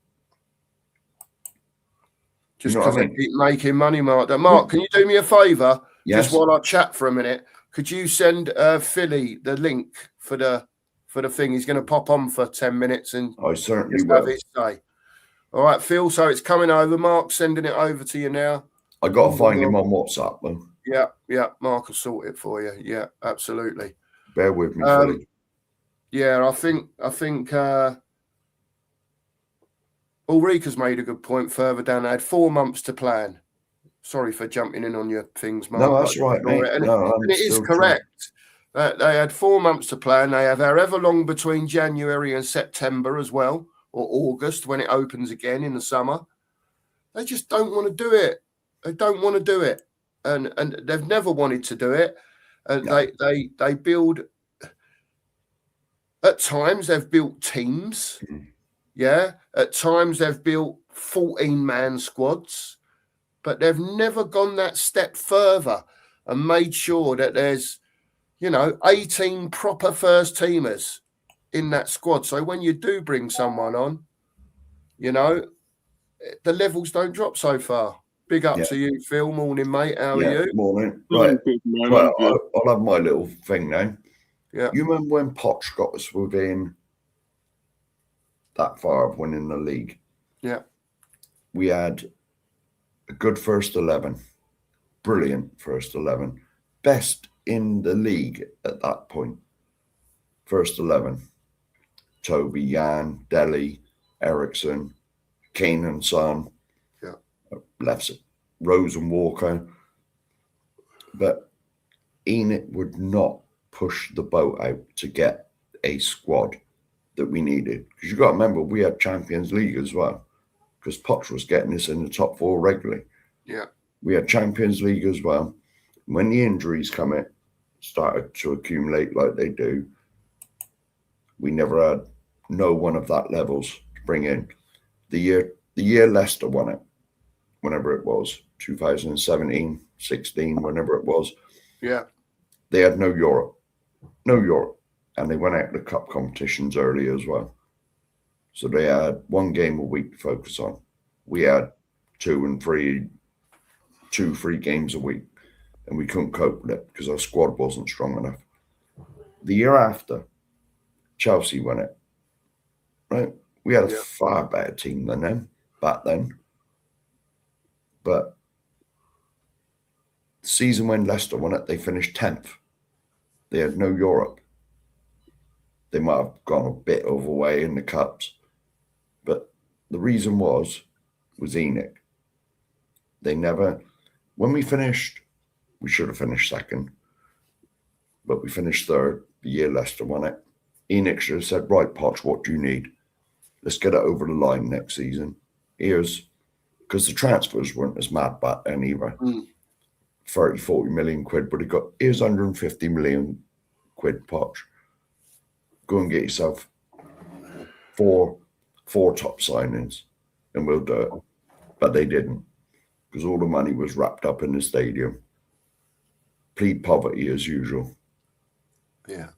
Just because they keep making money, Mark. Mark, can you do me a favour? Yes. Just while I chat for a minute, could you send Philly the link for the thing? He's going to pop on for 10 minutes and I certainly just will. have his say. All right, Phil. So it's coming over. Mark, sending it over to you now. I got to find him on WhatsApp, though. Yeah. Mark will sort it for you. Yeah, absolutely. Bear with me, Philly. Yeah, I think Ulrika's made a good point further down. They had 4 months to plan. Sorry for jumping in on your things, Mark. No, that's right, mate. And it is correct. They had 4 months to plan. They have however long between January and September as well, or August when it opens again in the summer. They just don't want to do it. They don't want to do it, and they've never wanted to do it. They build. At times they've built teams. Yeah. At times they've built 14-man squads, but they've never gone that step further and made sure that there's, 18 proper first teamers in that squad. So when you do bring someone on, the levels don't drop so far. Big up to you, Phil. Morning, mate. How are you? Morning. Right. Well, I'll have my little thing now. Yeah. You remember when Poch got us within that far of winning the league? Yeah. We had a good first 11. Brilliant first 11. Best in the league at that point. First 11. Toby, Jan, Dele, Ericsson, Kane and Son. Yeah. Left Rose and Walker. But Enoch would not push the boat out to get a squad that we needed. Because you've got to remember, we had Champions League as well. Because Poch was getting us in the top 4 regularly. Yeah. We had Champions League as well. When the injuries started to accumulate like they do, we never had no one of that levels to bring in. The year Leicester won it, whenever it was, 2017, 16, whenever it was. Yeah. They had no Europe. And they went out to cup competitions early as well. So they had 1 game a week to focus on. We had 2 3 games a week. And we couldn't cope with it because our squad wasn't strong enough. The year after, Chelsea won it. Right? We had a far better team than them back then. But the season when Leicester won it, they finished 10th. They had no Europe. They might have gone a bit overway in the cups. But the reason was Enoch. They never, when we finished, we should have finished 2nd. But we finished 3rd the year Leicester won it. Enoch should have said, right, Poch, what do you need? Let's get it over the line next season. Because the transfers weren't as mad back then either. 30, 40 million quid, but here's 150 million quid, Poch. Go and get yourself four top signings and we'll do it. But they didn't, because all the money was wrapped up in the stadium. Plead poverty as usual. Yeah.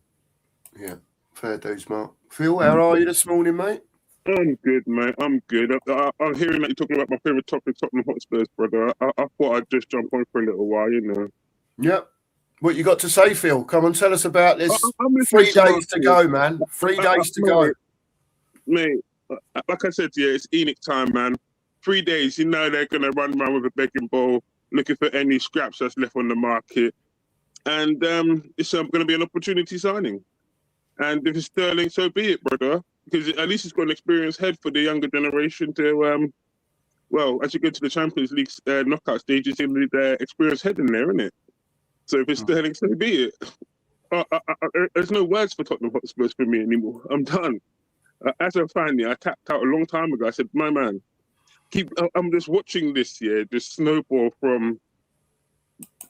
Fair dues, Mark. Phil, how are you this morning, mate? I'm good, mate. I'm good. I'm hearing that you're talking about my favourite topic, Tottenham Hotspurs, brother. I thought I'd just jump on for a little while, you know. Yep. What you got to say, Phil? Come on, tell us about this. I'm 3 listening days to go, man. 3 days to go. Mate, like I said to you, it's Enoch time, man. 3 days, you know they're going to run around with a begging bowl, looking for any scraps that's left on the market. And it's going to be an opportunity signing. And if it's Sterling, so be it, brother. Because at least it's got an experienced head for the younger generation to, well, as you go to the Champions League knockout stages, you need the experienced head in there, isn't it? So if it's Sterling, so be it. There's no words for Tottenham Hotspurs for me anymore. I'm done. As a fan, I tapped out a long time ago. I said, my man, I'm just watching this snowball from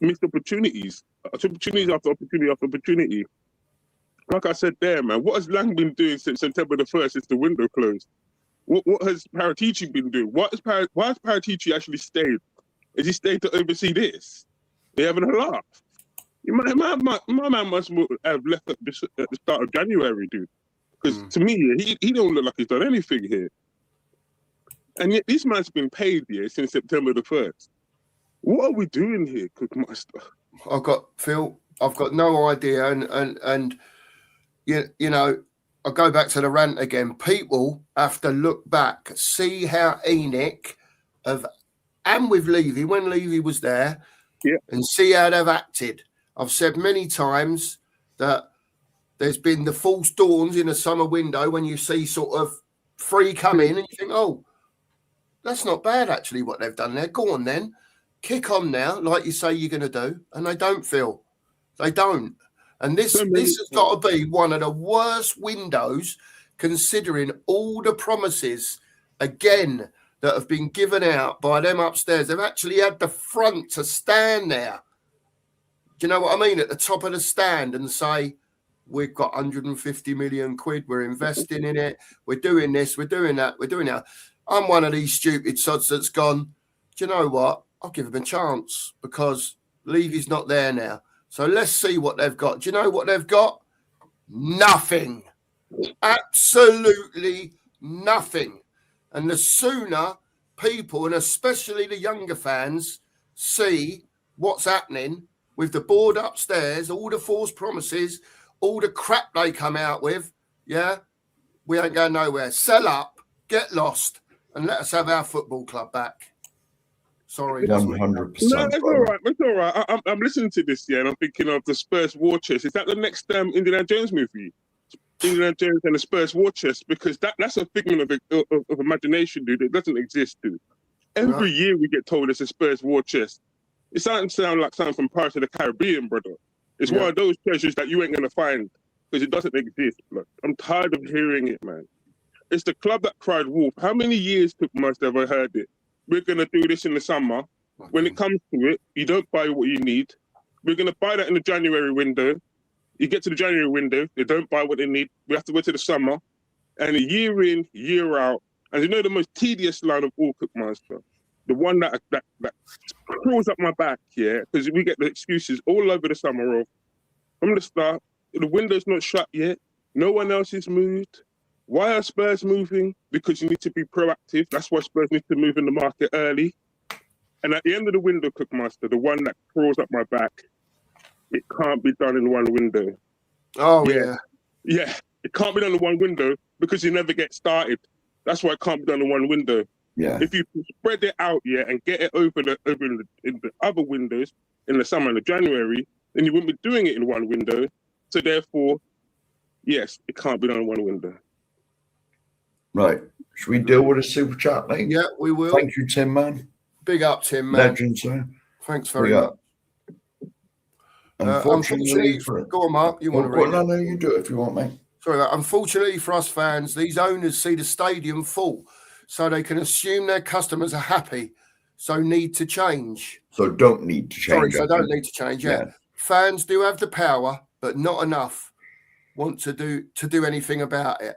missed opportunities after opportunity after opportunity. Like I said there, man, what has Lang been doing since September the 1st, since the window closed? What has Paratici been doing? Why has Paratici actually stayed? Has he stayed to oversee this? They're having a laugh. My man must have left at the start of January, dude. Because to me, he don't look like he's done anything here. And yet this man's been paid here since September the 1st. What are we doing here, Cookmaster? I've got no idea. And you know, I'll go back to the rant again. People have to look back, see how Enoch and with Levy, when Levy was there, and see how they've acted. I've said many times that there's been the false dawns in a summer window when you see sort of 3 come in and you think, oh, that's not bad actually what they've done there. Go on then. Kick on now, like you say you're going to do. And they don't, Phil. They don't. And this has got to be one of the worst windows, considering all the promises, again, that have been given out by them upstairs. They've actually had the front to stand there. Do you know what I mean? At the top of the stand and say, we've got 150 million quid. We're investing in it. We're doing this. We're doing that. We're doing that. I'm one of these stupid sods that's gone, do you know what? I'll give them a chance because Levy's not there now. So let's see what they've got. Do you know what they've got? Nothing. Absolutely nothing. And the sooner people, and especially the younger fans, see what's happening with the board upstairs, all the false promises, all the crap they come out with, we ain't going nowhere. Sell up, get lost, and let us have our football club back. Sorry. 100%. No, it's all right. It's all right. I'm listening to this, and I'm thinking of the Spurs War Chest. Is that the next Indiana Jones movie? Indiana Jones and the Spurs War Chest? Because that's a figment of imagination, dude. It doesn't exist, dude. Every year we get told it's a Spurs War Chest. It sounds like something from Pirates of the Caribbean, brother. It's one of those treasures that you ain't going to find because it doesn't exist. Look, I'm tired of hearing it, man. It's the club that cried wolf. How many years must have I heard it? We're going to do this in the summer. When it comes to it, you don't buy what you need. We're going to buy that in the January window. You get to the January window, they don't buy what they need. We have to wait to the summer. And year in, year out. And you know the most tedious line of all, Cookmaster? The one that crawls up my back, because we get the excuses all over the summer of, from the start, the window's not shut yet. No one else is moved. Why are Spurs moving? Because you need to be proactive. That's why Spurs need to move in the market early. And at the end of the window, Cookmaster, the one that crawls up my back, it can't be done in one window. Oh, yeah. Yeah, it can't be done in one window because you never get started. That's why it can't be done in one window. Yeah. If you spread it out, and get it over in the other windows in the summer and the January, then you wouldn't be doing it in one window. So therefore, yes, it can't be done in one window. Right. Should we deal with a super chat, mate? Yeah, we will. Thank you, Tim, man. Big up, Tim, man. Legend, sir. Thanks very much. Unfortunately, go on, Mark. You want to read it? No, you do it if you want, mate. Sorry, unfortunately for us fans, these owners see the stadium full, so they can assume their customers are happy, so need to change. So don't need to change. Sorry, so don't need to change, yeah. Fans do have the power, but not enough want to do anything about it.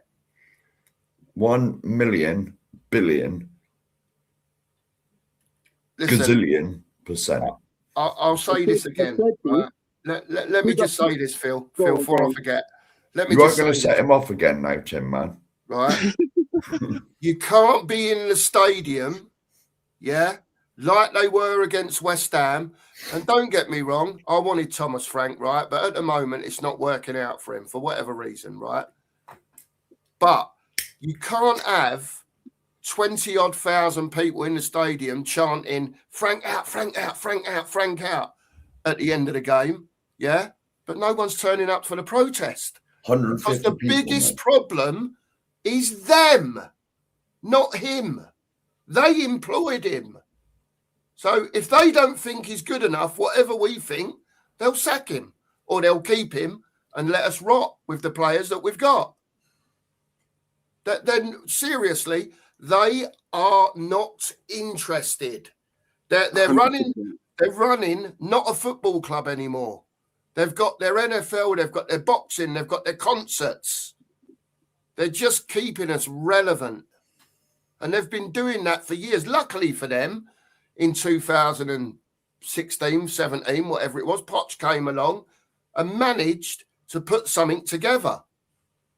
1 million billion gazillion percent. I'll say this again. Let me just say this, Phil, before I forget. You are going to set him off again now, Tim, man. right? You can't be in the stadium, yeah, like they were against West Ham. And don't get me wrong, I wanted Thomas Frank, right? But at the moment, it's not working out for him for whatever reason, right? But you can't have 20-odd thousand people in the stadium chanting Frank out, Frank out, Frank out, Frank out at the end of the game, yeah? But no one's turning up for the protest. 150 Because the people, biggest mate. problem is them, not him. They employed him. So if they don't think he's good enough, whatever we think, they'll sack him or they'll keep him and let us rot with the players that we've got. Then seriously, they are not interested. They're running. They're running not a football club anymore. They've got their NFL. They've got their boxing. They've got their concerts. They're just keeping us relevant, and they've been doing that for years. Luckily for them, in 2016, 17, whatever it was, Poch came along and managed to put something together.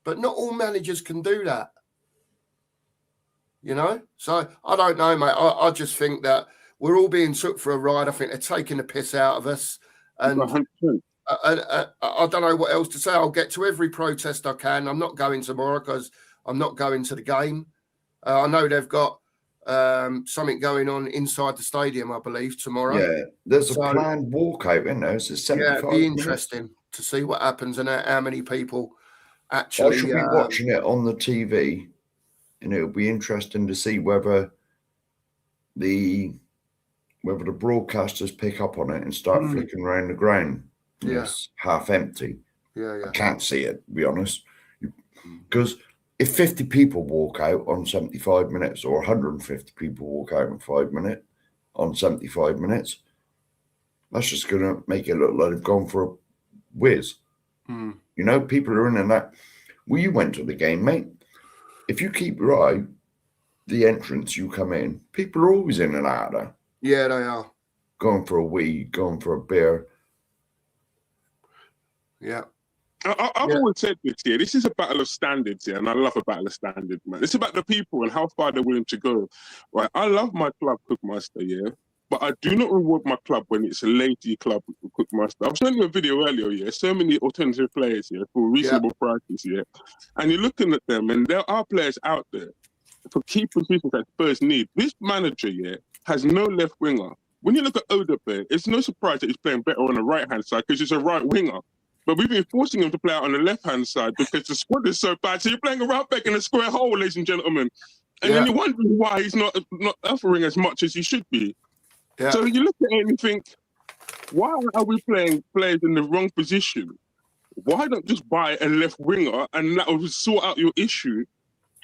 But not all managers can do that. You know? So I don't know, mate. I just think that we're all being took for a ride. I think they're taking the piss out of us. And 100%. I don't know what else to say. I'll get to every protest I can. I'm not going tomorrow because I'm not going to the game. I know they've got something going on inside the stadium, I believe, tomorrow. Yeah, there's a planned walkout, isn't there? It's 75 it'd be interesting to see what happens and how many people actually... I should be watching it on the TV, and it'll be interesting to see whether the broadcasters pick up on it and start flicking around the ground. Yeah. It's half empty. Yeah. I can't see it, to be honest. Because if 50 people walk out on 75 minutes or 150 people walk out in 5 minutes on 75 minutes, that's just going to make it look like they've gone for a whiz. You know, people are in and that. Well, you went to the game, mate. If you keep your eye, the entrance you come in, people are always in and out of there. Yeah, they are. Going for a wee, going for a beer. Yeah. I've always said this here. This is a battle of standards here, and I love a battle of standards, man. It's about the people and how far they're willing to go. Right? I love my club Cookmaster, yeah, but I do not reward my club when it's a lazy club Cookmaster. I've shown you a video earlier, yeah. So many alternative players here for reasonable prices, yeah. And you're looking at them, and there are players out there for key positions that Spurs need. This manager, yeah, has no left winger. When you look at Odegaard, it's no surprise that he's playing better on the right-hand side because he's a right winger. But we've been forcing him to play out on the left-hand side because the squad is so bad. So you're playing a right back in a square hole, ladies and gentlemen. And then you're wondering why he's not offering as much as he should be. Yeah. So you look at it and you think, why are we playing players in the wrong position? Why don't just buy a left winger and that will sort out your issue?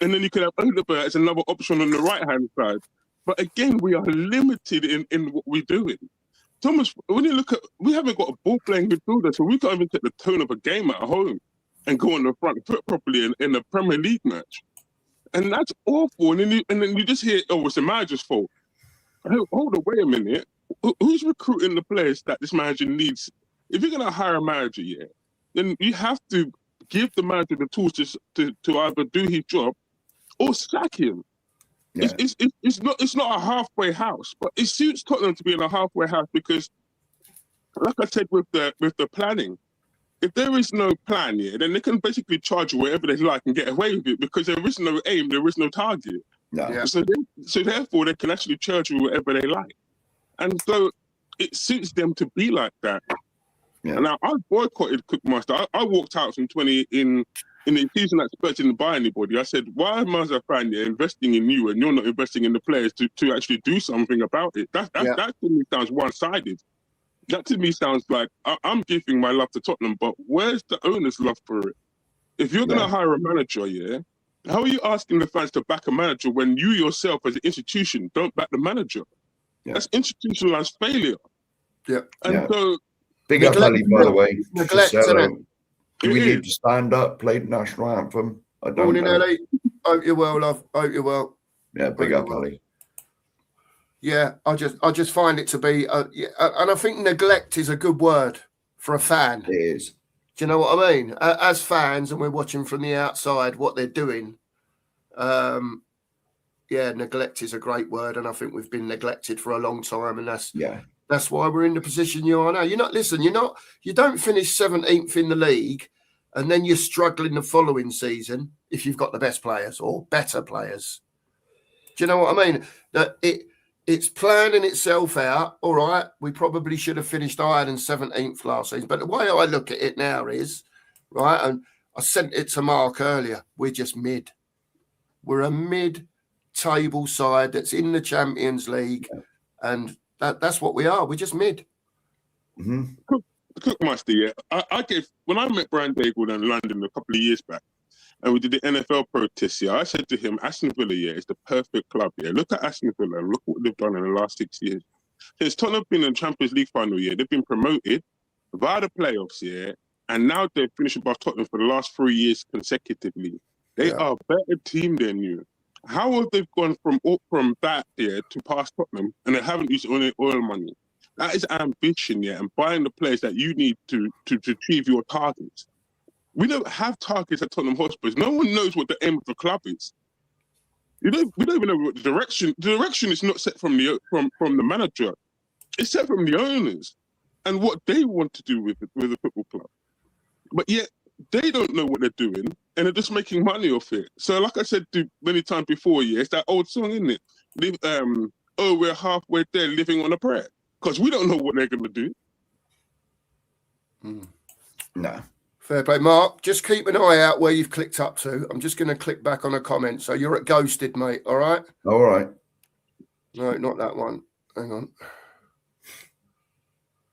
And then you could have Odegaard as another option on the right-hand side. But again, we are limited in what we're doing. Thomas, when you look at, we haven't got a ball-playing midfielder, so we can't even take the tone of a game at home and go on the front foot properly in a Premier League match. And that's awful. And then you just hear, oh, it's the manager's fault. Hold on, wait a minute. Who's recruiting the players that this manager needs? If you're going to hire a manager, yeah, then you have to give the manager the tools to either do his job or sack him. Yeah. It's not a halfway house, but it suits Tottenham to be in a halfway house because, like I said with the planning, if there is no plan, yeah, then they can basically charge you whatever they like and get away with it because there is no aim, there is no target. No. Yeah. So therefore, they can actually charge you whatever they like, and so it suits them to be like that. Yeah. Now I boycotted Cookmaster. I walked out from 20 in the season that Spurs didn't buy anybody. I said, why am I as a fan investing in you and you're not investing in the players to actually do something about it? That to me sounds one-sided. That to me sounds like I'm giving my love to Tottenham, but where's the owner's love for it? If you're going to hire a manager, yeah, how are you asking the fans to back a manager when you yourself as an institution don't back the manager? Yeah. That's institutionalized failure. Yeah. And so... Big up, Ali, by the way. Neglect, do we need to stand up, play the national anthem? I don't Morning, know. Ellie. Hope you're well, love. Hope you're well. Yeah, big up, Ali. Yeah, I just find it to be, and I think neglect is a good word for a fan. It is. Do you know what I mean? As fans, and we're watching from the outside what they're doing, Yeah, neglect is a great word, and I think we've been neglected for a long time, and Yeah. that's why we're in the position you are now. You don't finish 17th in the league, and then you're struggling the following season if you've got the best players or better players. Do you know what I mean? That it's planning itself out. All right, we probably should have finished higher than 17th last season, but the way I look at it now is, right, and I sent it to Mark earlier, we're just mid. We're a mid-table side that's in the Champions League, and that's what we are. We're just mid. Mm-hmm. Cookmaster, yeah. I gave, when I met Brian Daigle in London a couple of years back, and we did the NFL protest, yeah, I said to him, Aston Villa, yeah, is the perfect club, yeah. Look at Aston Villa and look what they've done in the last 6 years. Since Tottenham been in the Champions League final, yeah, they've been promoted via the playoffs, yeah, and now they've finished above Tottenham for the last 3 years consecutively. They are a better team than you. How have they gone from that, yeah, to past Tottenham, and they haven't used any oil money? That is ambition, yeah, and buying the players that you need to achieve your targets. We don't have targets at Tottenham Hotspur. No one knows what the aim of the club is. We don't even know what the direction. The direction is not set from the manager. It's set from the owners and what they want to do with the football club. But yet they don't know what they're doing, and they're just making money off it. So, like I said many times before, yeah, it's that old song, isn't it? Oh, we're halfway there, living on a prayer, because we don't know what they're going to do. No. Fair play. Mark, just keep an eye out where you've clicked up to. I'm just going to click back on a comment. So you're at Ghosted, mate. All right? All right. No, not that one. Hang on.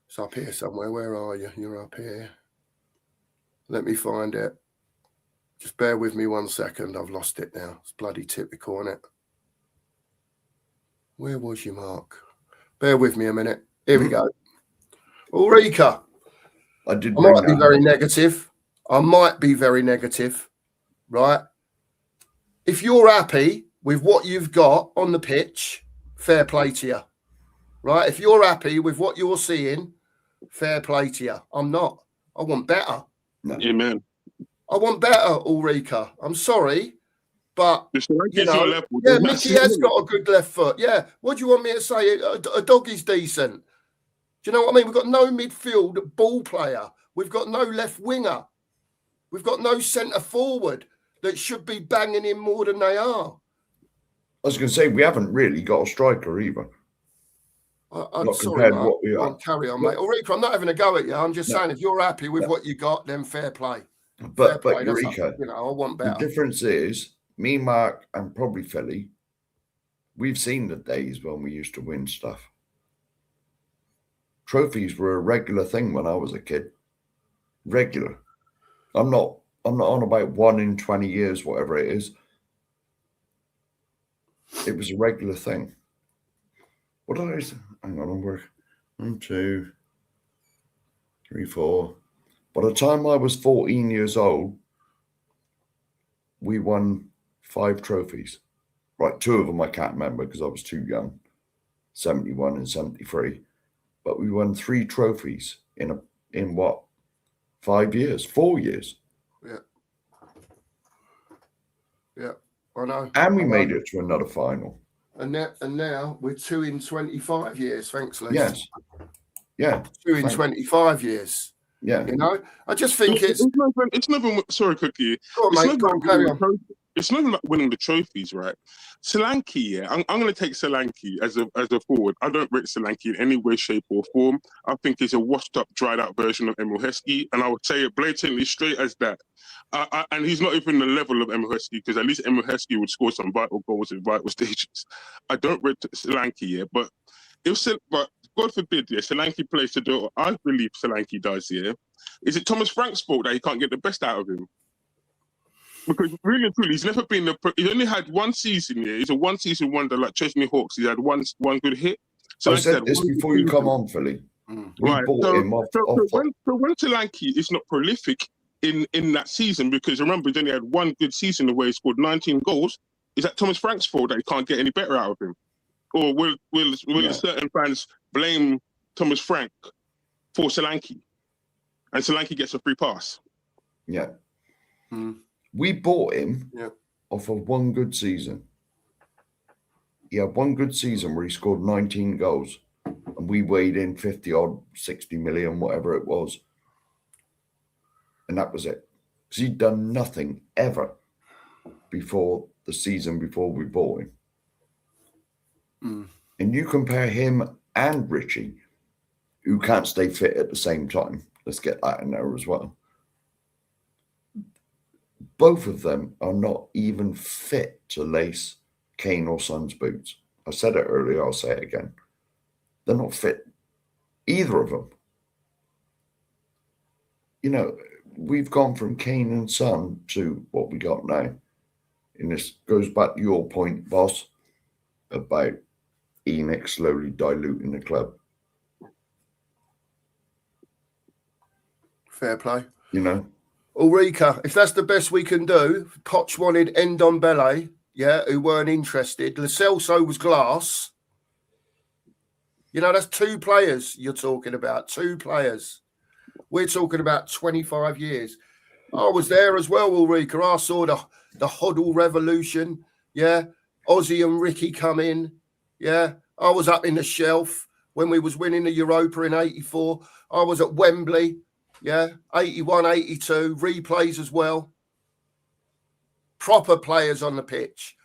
It's up here somewhere. Where are you? You're up here. Let me find it. Just bear with me 1 second. I've lost it now. It's bloody typical, isn't it? Where was you, Mark? Bear with me a minute. Here we go. Ulrika. I might be very negative. Right? If you're happy with what you've got on the pitch, fair play to you. Right? If you're happy with what you're seeing, fair play to you. I'm not. I want better. No. Amen. I want better, Ulrika. I'm sorry, but Mickey has got a good left foot. Yeah. What do you want me to say? A doggy's decent. Do you know what I mean? We've got no midfield ball player. We've got no left winger. We've got no centre forward that should be banging in more than they are. I was going to say, we haven't really got a striker either. I'm sorry, Mark. Carry on, mate. Ulrika, I'm not having a go at you. I'm just saying, if you're happy with what you got, then fair play. But Ulrika, I want better. The difference is, me, Mark, and probably Philly, we've seen the days when we used to win stuff. Trophies were a regular thing when I was a kid. Regular. I'm not on about 1 in 20 years, whatever it is. It was a regular thing. What did I say? Hang on, I'm working. 1, 2, 3, 4. By the time I was 14 years old, we won 5 trophies. Right, 2 of them I can't remember because I was too young, 71 and 73. But we won 3 trophies in what? 5 years, 4 years. Yeah, I know. And we made it to another final. And now we're 2 in 25 years, thanks, Lee. Yes. Yeah. 2 in 25 years. Yeah. You know, I just think it's nothing. Sorry, Cookie. Go on, mate. Go on, carry on. It's not about winning the trophies, right? Solanke, yeah, I'm going to take Solanke as a forward. I don't rate Solanke in any way, shape, or form. I think he's a washed-up, dried-out version of Emil Heskey, and I would say it blatantly straight as that. And he's not even the level of Emil Heskey, because at least Emil Heskey would score some vital goals in vital stages. I don't rate Solanke, yeah, but God forbid, yeah, Solanke plays to do what I believe Solanke does, yeah. Is it Thomas Frank's fault that he can't get the best out of him? Because really and truly, he's never been he's only had 1 season, yeah. He's a 1-season wonder like Chesney Hawks. He had one good hit. So I said this before you come on, Philly. Right. Bought him off. When Solanke is not prolific in that season, because remember, he's only had 1 good season where he scored 19 goals, is that Thomas Frank's fault that he can't get any better out of him? Or will certain fans blame Thomas Frank for Solanke? And Solanke gets a free pass. Yeah. We bought him off of one good season. He had one good season where he scored 19 goals and we weighed in 50 odd, 60 million, whatever it was. And that was it. Because he'd done nothing ever before the season before we bought him. And you compare him and Richie, who can't stay fit at the same time. Let's get that in there as well. Both of them are not even fit to lace Kane or Son's boots. I said it earlier, I'll say it again. They're not fit, either of them. You know, we've gone from Kane and Son to what we got now. And this goes back to your point, boss, about Enoch slowly diluting the club. Fair play. You know? Ulrika, if that's the best we can do, Poch wanted Ndombele, who weren't interested. Lo Celso was glass. You know, that's 2 players you're talking about. 2 players. We're talking about 25 years. I was there as well, Ulrika. I saw the Hoddle revolution. Yeah. Ozzy and Ricky come in. Yeah. I was up in the shelf when we was winning the Europa in 84. I was at Wembley. Yeah. 81, 82. Replays as well. Proper players on the pitch.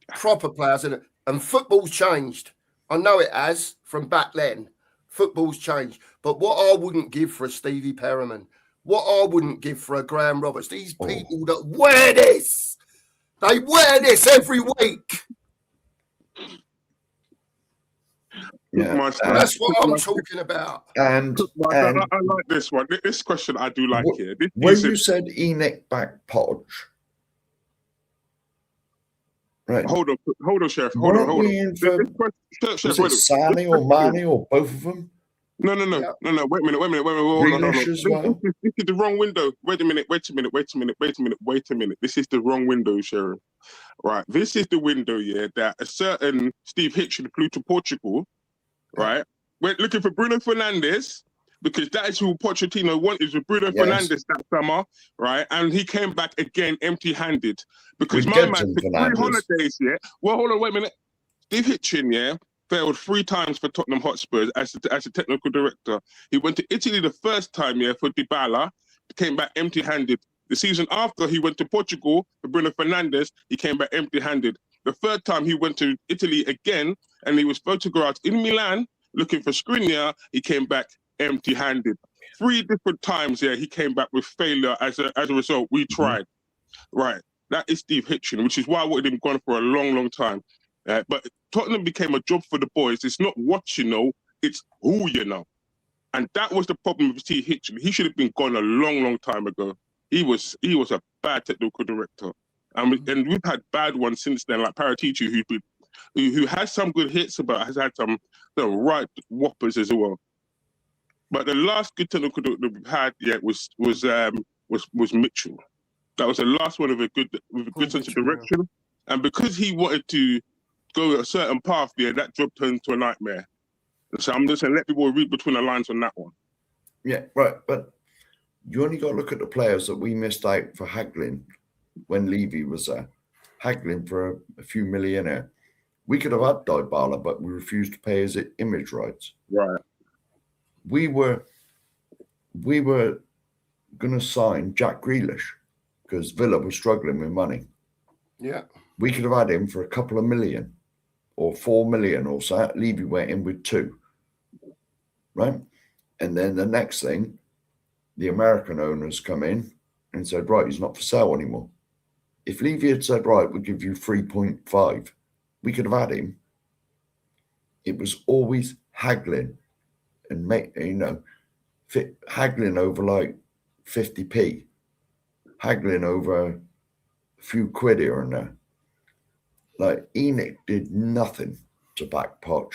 Proper players. And football's changed. I know it has from back then. Football's changed. But what I wouldn't give for a Stevie Perriman, what I wouldn't give for a Graham Roberts, these people that wear this, they wear this every week. Yeah, that's what I'm talking about. And I like this one. This question I do like here. When you said Enoch back Podge, right? Hold on, Sheriff. Hold on. Was it Sani or Mane or both of them? No. Wait a minute. Hold on. This is the wrong window. Wait a minute. This is the wrong window, Sheriff. Right. This is the window, that a certain Steve Hitchen flew to Portugal, right? Went looking for Bruno Fernandes, because that is who Pochettino wanted, was Bruno Fernandes that summer, right? And he came back again empty-handed. Because my man took 3 holidays, Well, hold on, wait a minute. Steve Hitchen, failed 3 times for Tottenham Hotspurs as a technical director. He went to Italy the first time, for Dybala, came back empty-handed. The season after, he went to Portugal for Bruno Fernandes, he came back empty-handed. The 3rd time, he went to Italy again, and he was supposed to go out in Milan looking for Skriniar, he came back empty-handed. 3 different times, he came back with failure as a result. We tried. Right. That is Steve Hitchen, which is why I wanted him gone for a long, long time. But Tottenham became a job for the boys. It's not what you know, it's who you know. And that was the problem with Steve Hitchen. He should have been gone a long, long time ago. He was a bad technical director. And we've had bad ones since then, like Paratici, who has some good hits, but has had some right whoppers as well. But the last good technical director we've had was Mitchell. That was the last one with a good sense of direction. And because he wanted to go a certain path, that job turned into a nightmare. So I'm just going to let people read between the lines on that one. Yeah, right. But you only got to look at the players that we missed out for haggling when Levy was there. Haggling for a few millionaire. We could have had Dybala, but we refused to pay his image rights. Right. We were going to sign Jack Grealish because Villa was struggling with money. Yeah. We could have had him for a couple of million or 4 million or so. Levy went in with 2. Right? And then the next thing, the American owners come in and said, right, he's not for sale anymore. If Levy had said, right, we'll give you 3.5, we could have had him. It was always haggling and haggling over like 50p, haggling over a few quid here and there. Like Enoch did nothing to back Poch.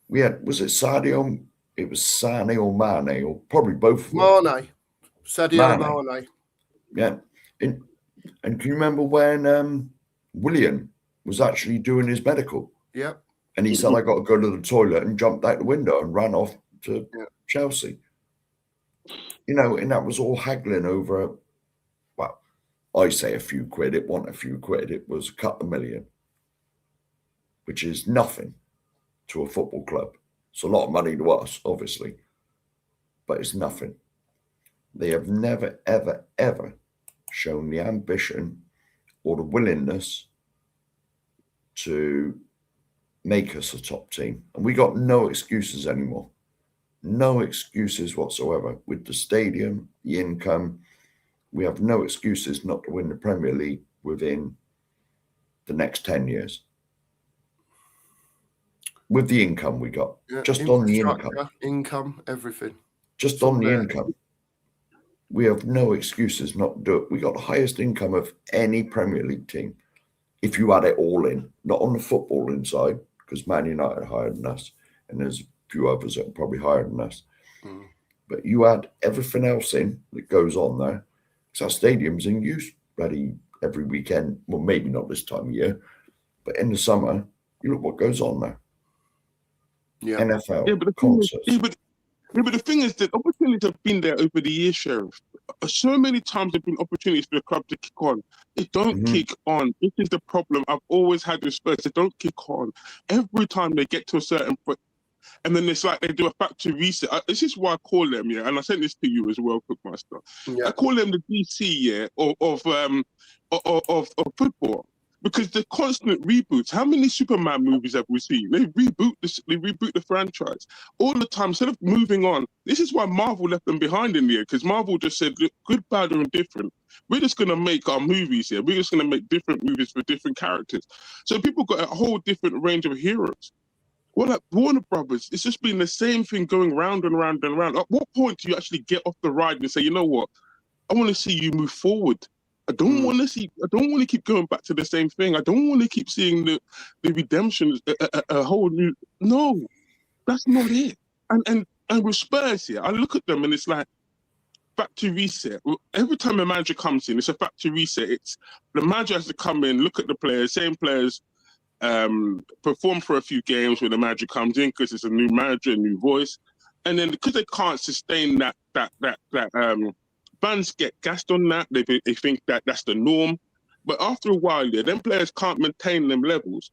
We had, was it Sadio? It was Sane or Mane, or probably both of them. Mane. Sadio Mane. Yeah. And can you remember when William was actually doing his medical? Yeah. And he said, I got to go to the toilet, and jumped out the window and ran off to Chelsea. And that was all haggling over, well, I say a few quid, it wasn't a few quid, it was a couple of million, which is nothing to a football club. It's a lot of money to us, obviously, but it's nothing. They have never, ever, ever shown the ambition or the willingness to make us a top team. And we got no excuses anymore. No excuses whatsoever. With the stadium, the income, we have no excuses not to win the Premier League within the next 10 years. With the income we got, just on the income, everything. Just on the income. We have no excuses not to do it. We got the highest income of any Premier League team. If you add it all in, not on the footballing side, because Man United are higher than us, and there's a few others that are probably higher than us. But you add everything else in that goes on there, because our stadium's in use bloody every weekend. Well, maybe not this time of year, but in the summer, you look what goes on there. Yeah. NFL, concerts. But the thing is that opportunities have been there over the years, Sheriff. So many times there have been opportunities for the club to kick on. They don't kick on. This is the problem I've always had with Spurs. They don't kick on. Every time they get to a certain point, and then it's like they do a factory reset. This is why I call them, and I sent this to you as well, Cookmaster. I call them the DC, of football. Because the constant reboots. How many Superman movies have we seen? They reboot the franchise all the time instead of moving on. This is why Marvel left them behind in the end, because Marvel just said, look, good, bad, or indifferent. We're just going to make our movies here. We're just going to make different movies for different characters. So people got a whole different range of heroes. Well, like Warner Brothers, it's just been the same thing going round and round and round. At what point do you actually get off the ride and say, you know what? I want to see you move forward. I don't want to keep going back to the same thing. I don't want to keep seeing the redemption, a whole new. No, that's not it. And with Spurs here, I look at them and it's like factory reset. Every time a manager comes in, it's a factory reset. It's the manager has to come in, look at the players, same players, perform for a few games when the manager comes in because it's a new manager, a new voice, and then because they can't sustain that fans get gassed on that. They think that that's the norm. But after a while, then players can't maintain them levels.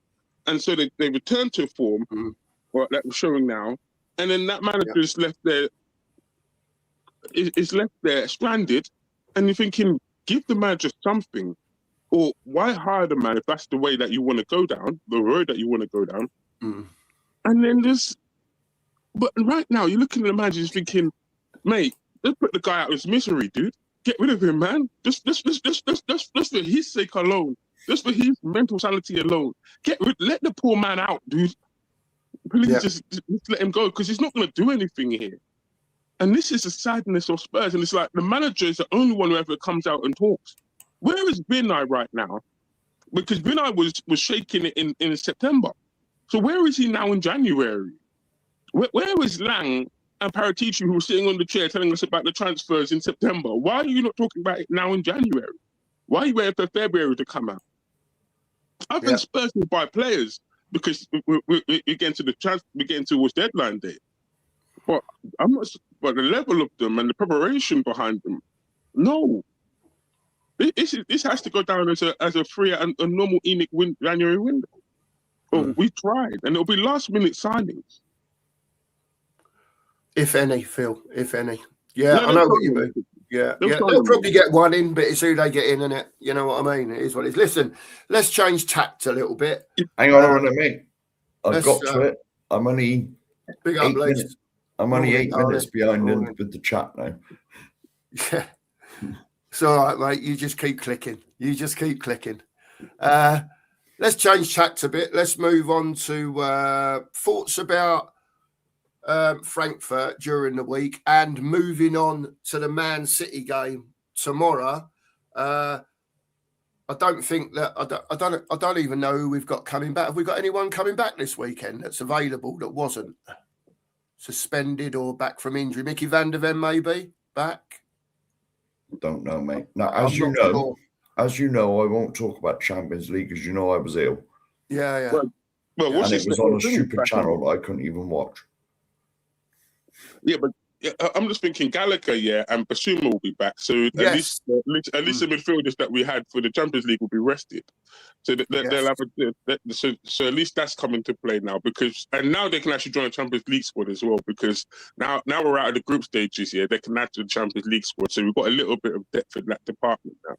And so they return to form, or that we're showing now. And then that manager is left there, is left there stranded. And you're thinking, give the manager something. Or why hire the man if that's the way that you want to go down, the road that you want to go down? And then but right now, you're looking at the manager just thinking, mate, let's put the guy out of his misery, dude. Get rid of him, man. Just for his sake alone. Just for his mental sanity alone. Let the poor man out, dude. Please just let him go, because he's not going to do anything here. And this is the sadness of Spurs. And it's like the manager is the only one who ever comes out and talks. Where is Vinay right now? Because Vinay was shaking it in September. So where is he now in January? Where is Lang and Paratici, who was sitting on the chair telling us about the transfers in September? Why are you not talking about it now in January? Why are you waiting for February to come out? I think Spurs will buy players because we're getting towards deadline day. But but the level of them and the preparation behind them, no. This has to go down as a free and a normal ENIC January window. But we tried, and it'll be last minute signings. If any, Phil, if any. Yeah, I know what you mean. Yeah, they'll probably get one in, but it's who they get in it. You know what I mean? It is what it is. Listen, let's change tact a little bit. Hang on a minute, mate. I've got to it. I'm only big up, 8 minutes. I'm only 8 minutes behind with the chat now. Yeah. It's all right, mate. You just keep clicking. Let's change tact a bit. Let's move on to thoughts about Frankfurt during the week, and moving on to the Man City game tomorrow. I don't think that I don't even know who we've got coming back. Have we got anyone coming back this weekend that's available that wasn't suspended or back from injury? Mickey van der Ven maybe back. Don't know, mate. Now, as you know, I won't talk about Champions League because you know I was ill. Yeah. Well, and it was on a stupid channel that I couldn't even watch. Yeah, but I'm just thinking Gallagher, and Basuma will be back. So Yes. at least the midfielders that we had for the Champions League will be rested. So they'll have so at least that's coming to play now and now they can actually join the Champions League squad as well because now we're out of the group stages. Yeah, they can add to the Champions League squad. So we've got a little bit of depth in that department now.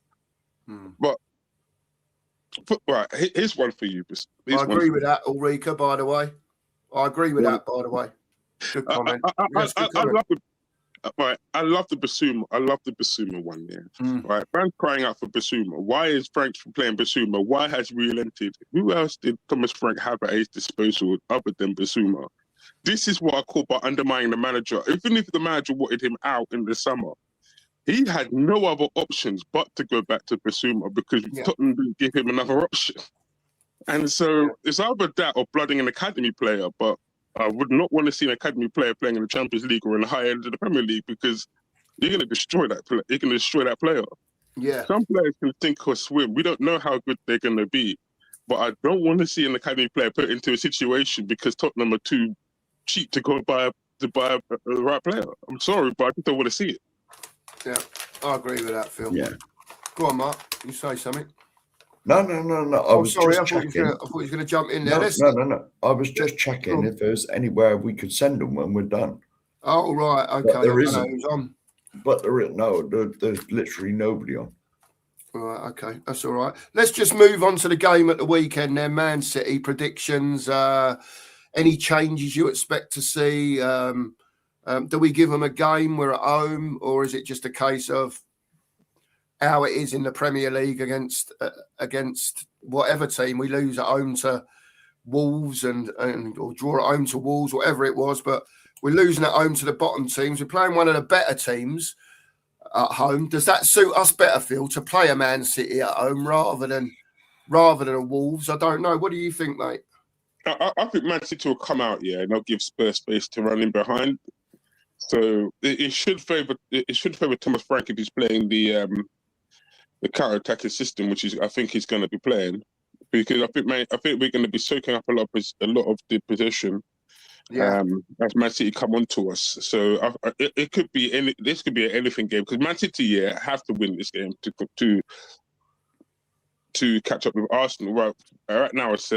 But right, here's one for you. I agree with that, Ulrika. By the way, I agree with that. By the way, good comment. I love the Basuma. I love the Basuma one. Yeah, right. Frank's crying out for Basuma. Why is Frank playing Basuma? Why has he relented? Who else did Thomas Frank have at his disposal other than Basuma? This is what I call by undermining the manager. Even if the manager wanted him out in the summer, he had no other options but to go back to Basuma because Tottenham didn't give him another option. And so it's either that or blooding an academy player, but I would not want to see an academy player playing in the Champions League or in the high end of the Premier League because you're going to destroy that player. You're going to destroy that player. Yeah. Some players can think or swim. We don't know how good they're going to be, but I don't want to see an academy player put into a situation because Tottenham are too cheap to go buy the right player. I'm sorry, but I just don't want to see it. Yeah, I agree with that, Phil. Yeah. Go on, Mark. You say something. No. I was sorry. just checking. I thought you were going to jump in there. No. I was just checking if there's anywhere we could send them when we're done. Oh, right. Okay. But there isn't. Who's on. But there's literally nobody on. Right. Okay. That's all right. Let's just move on to the game at the weekend then. Man City predictions. Any changes you expect to see? Do we give them a game? We're at home, or is it just a case of how it is in the Premier League against whatever team we lose at home to Wolves and or draw at home to Wolves, whatever it was, but we're losing at home to the bottom teams. We're playing one of the better teams at home. Does that suit us better, Phil, to play a Man City at home rather than a Wolves? I don't know. What do you think, mate? I think Man City will come out, and they'll give Spurs space to run in behind. So it should favour Thomas Frank if he's playing the counter-attacking system, which I think he's going to be playing, because I think we're going to be soaking up a lot of the possession. As Man City come on to us, so it could be this could be an anything game because Man City have to win this game to catch up with Arsenal. Right now it's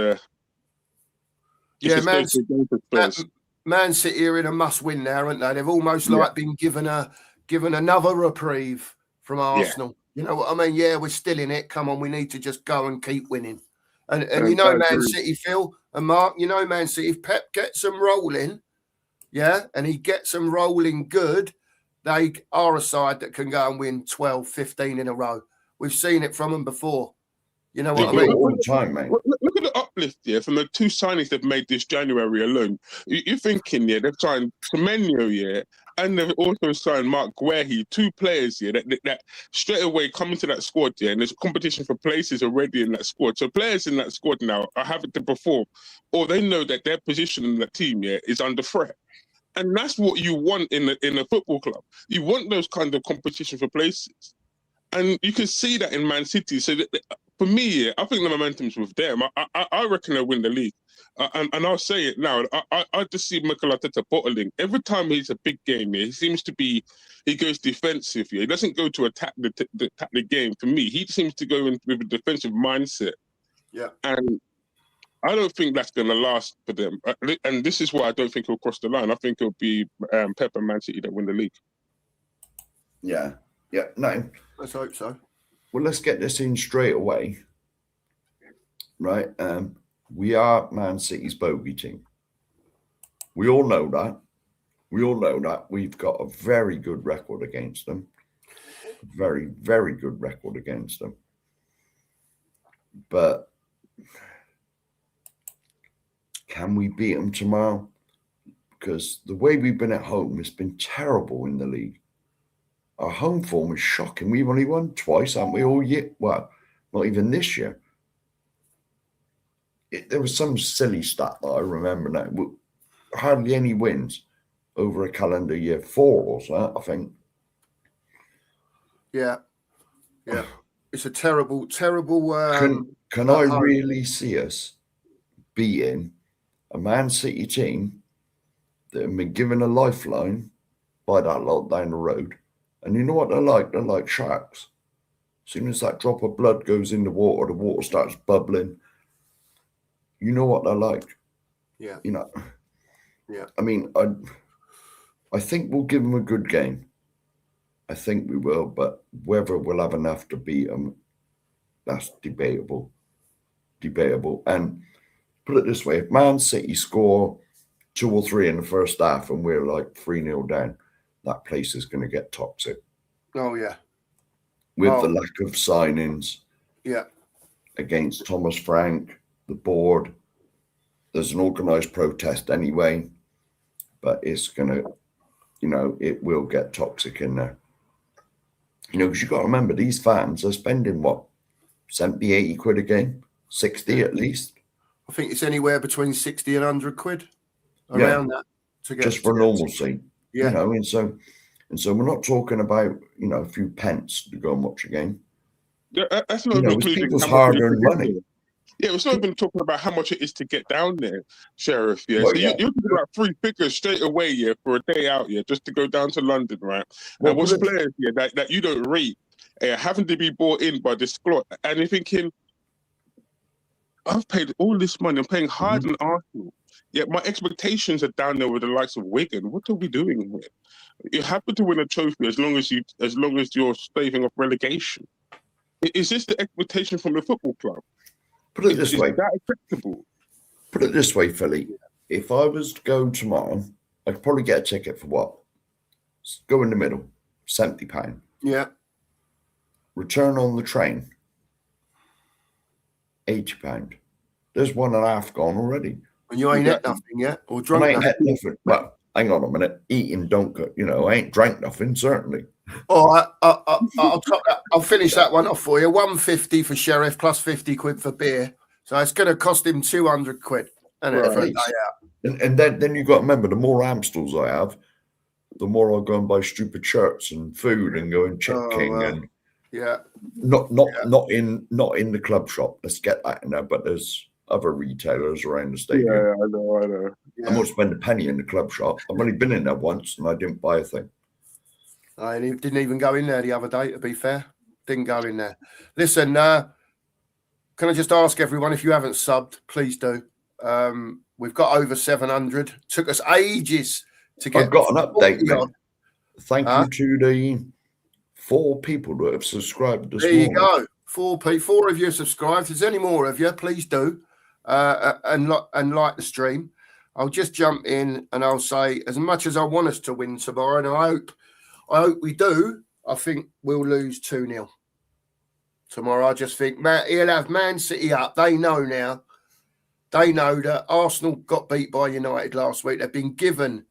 Man City are in a must-win now, aren't they? They've almost been given another reprieve from Arsenal. You know what I mean? Yeah, we're still in it. Come on, we need to just go and keep winning. And Man City, Phil and Mark, Man City, if Pep gets them rolling, and he gets them rolling good, they are a side that can go and win 12, 15 in a row. We've seen it from them before. You know what I mean? All the time, mate. Look at the uplift from the two signings they've made this January alone. You're thinking, they've signed Semenyo, and they've also signed Mark Guehi, two players, that straight away come into that squad, and there's competition for places already in that squad. So players in that squad now are having to perform, or they know that their position in that team, is under threat. And that's what you want in a football club. You want those kind of competition for places. And you can see that in Man City. So for me, I think the momentum's with them. I reckon they'll win the league. And I'll say it now. I just see Mikel Arteta bottling. Every time he's a big game, he seems to be, he goes defensive. He doesn't go to attack the game. For me, he seems to go in with a defensive mindset. Yeah. And I don't think that's going to last for them. And this is why I don't think he'll cross the line. I think it'll be Pep and Man City that win the league. Yeah. No. Let's hope so. Well, let's get this in straight away. Right? We are Man City's bogey team. We all know that. We've got a very good record against them. Very, very good record against them. But can we beat them tomorrow? Because the way we've been at home has been terrible in the league. Our home form is shocking. We've only won twice, haven't we, all year? Well, not even this year. There was some silly stat that I remember now. Hardly any wins over a calendar year. 4 or so, I think. Yeah. It's a terrible. Can I really see us beating a Man City team that have been given a lifeline by that lot down the road. And you know what they're like? They're like sharks. As soon as that drop of blood goes in the water starts bubbling. You know what they're like. Yeah. You know. Yeah. I mean, I think we'll give them a good game. I think we will, but whether we'll have enough to beat them, that's debatable. And put it this way, if Man City score 2 or 3 in the first half and we're like 3-0 down, that place is going to get toxic. Oh, yeah. With the lack of signings. Yeah. Against Thomas Frank, the board. There's an organised protest anyway, but it's going to, it will get toxic in there. Because you've got to remember, these fans are spending, what, 70, 80 quid a game? 60 at least? I think it's anywhere between 60 and 100 quid around that. Just for normalcy. Yeah. And so we're not talking about, a few pence to go and watch a game. Yeah, that's not even including people's hard-earned money. Yeah, it's not even talking about how much it is to get down there, Sheriff. Yeah, Well, so you're talking about 3 figures straight away, yeah, for a day out, yeah, just to go down to London, right? Well, and what's players, yeah, that you don't rate, having to be bought in by this squad, and you're thinking, I've paid all this money, I'm paying hard on Arsenal, yet my expectations are down there with the likes of Wigan. What are we doing here? You happen to win a trophy as long as you're staving off relegation. Is this the expectation from the football club? Put it this way. Is that acceptable? Put it this way, Philly. If I was to go tomorrow, I could probably get a ticket for what? Go in the middle, £70. Yeah. Return on the train, £80. There's 1.5 gone already. And you ain't had nothing yet, or drunk I ain't had nothing. Well, hang on a minute. Eating don't go. I ain't drank nothing. Certainly. All right, I'll finish that one off for you. 150 for Sheriff plus 50 quid for beer. So it's going to cost him 200 quid. And then you've got to remember, the more Amstels I have, the more I'll go and buy stupid shirts and food and go and Chip King and not in the club shop. Let's get that in there. But there's other retailers around the stadium. Yeah, I know. I won't spend a penny in the club shop. I've only been in there once and I didn't buy a thing. I didn't even go in there the other day, to be fair. Didn't go in there. Listen, can I just ask everyone, if you haven't subbed, please do. We've got over 700. Took us ages to get. I've got an update, mate. Thank you to the 4 people that have subscribed this morning. There you go. 4 of you subscribed. If there's any more of you, please do. And like the stream. I'll just jump in and I'll say, as much as I want us to win tomorrow, and I hope we do, I think we'll lose 2-0 tomorrow. I just think he'll have Man City up. They know now. They know that Arsenal got beat by United last week. They've been given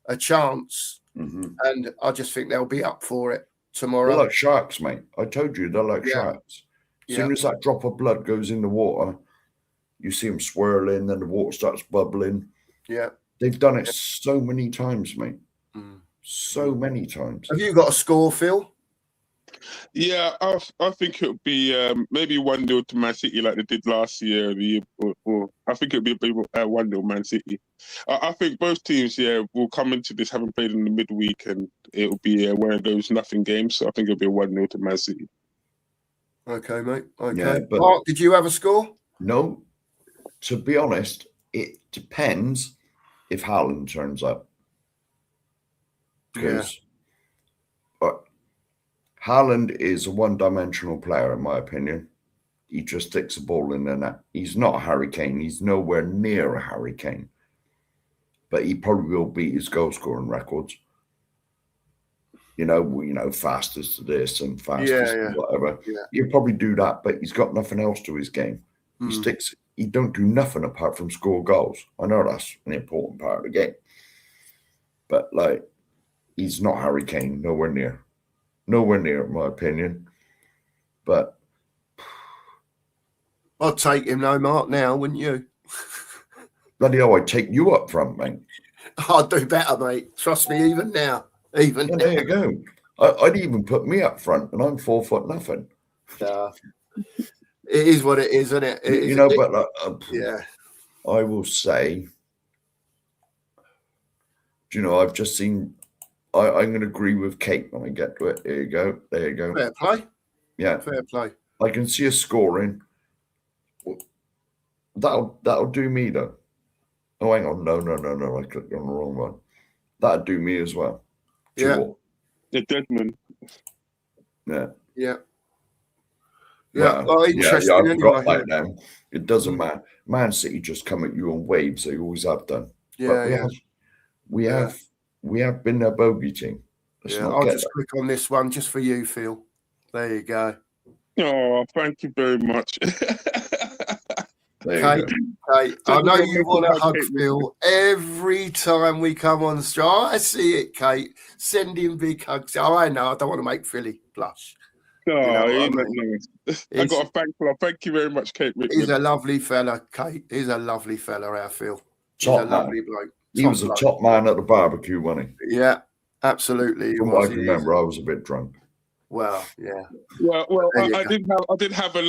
a chance. And I just think they'll be up for it tomorrow. They're like sharks, mate. I told you, they're like sharks. As soon as that drop of blood goes in the water, you see them swirling, then the water starts bubbling. Yeah. They've done it so many times, mate. So many times. Have you got a score, Phil? Yeah, I think it'll be maybe 1-0 to Man City like they did last year. Or I think it'll be 1-0 Man City. I think both teams, will come into this having played in the midweek, and it'll be one of those nothing games. So I think it'll be 1-0 to Man City. Okay, mate. Okay. Yeah, but Mark, did you have a score? No. To be honest, it depends if Haaland turns up. Because Haaland is a one-dimensional player, in my opinion. He just sticks a ball in the net. He's not a Harry Kane. He's nowhere near a Harry Kane. But he probably will beat his goal-scoring records. Fastest to this and fastest to whatever. Yeah. He'll probably do that, but he's got nothing else to his game. He don't do nothing apart from score goals. I know that's an important part of the game. But, he's not Harry Kane, nowhere near. Nowhere near, in my opinion. But I'd take him, no, Mark, now, wouldn't you? Bloody hell, I'd take you up front, mate. I'd do better, mate. Trust me, even now. Even now. There you go. I'd even put me up front, and I'm 4 foot nothing. It is what it is, isn't it? I will say, I've just seen I'm going to agree with Kate when I get to it. There you go. There you go. Fair play. Yeah. Fair play. I can see us scoring. That'll do me though. Oh, hang on. No. I clicked on the wrong one. That'd do me as well. Yeah. The Deadman. Yeah. Yeah. Well, Oh, interesting. I forgot Anyway, that now. It doesn't matter. Man City just come at you on waves. They always have done. Yeah, we have been their bogey team. I'll just click on this one just for you, Phil. There you go. Oh, thank you very much. Kate, I know you want to hug Phil every time we come on the show. I see it, Kate. Sending big hugs. Oh, I know. I don't want to make Philly blush. No, I got to thank you very much, Kate. He's a lovely fella, Kate. He's a lovely fella, our Phil. He's top a lovely bloke. He was a top man at the barbecue, wasn't he? Yeah, absolutely. From what I remember, I was a bit drunk. Well, yeah. Well, I did have a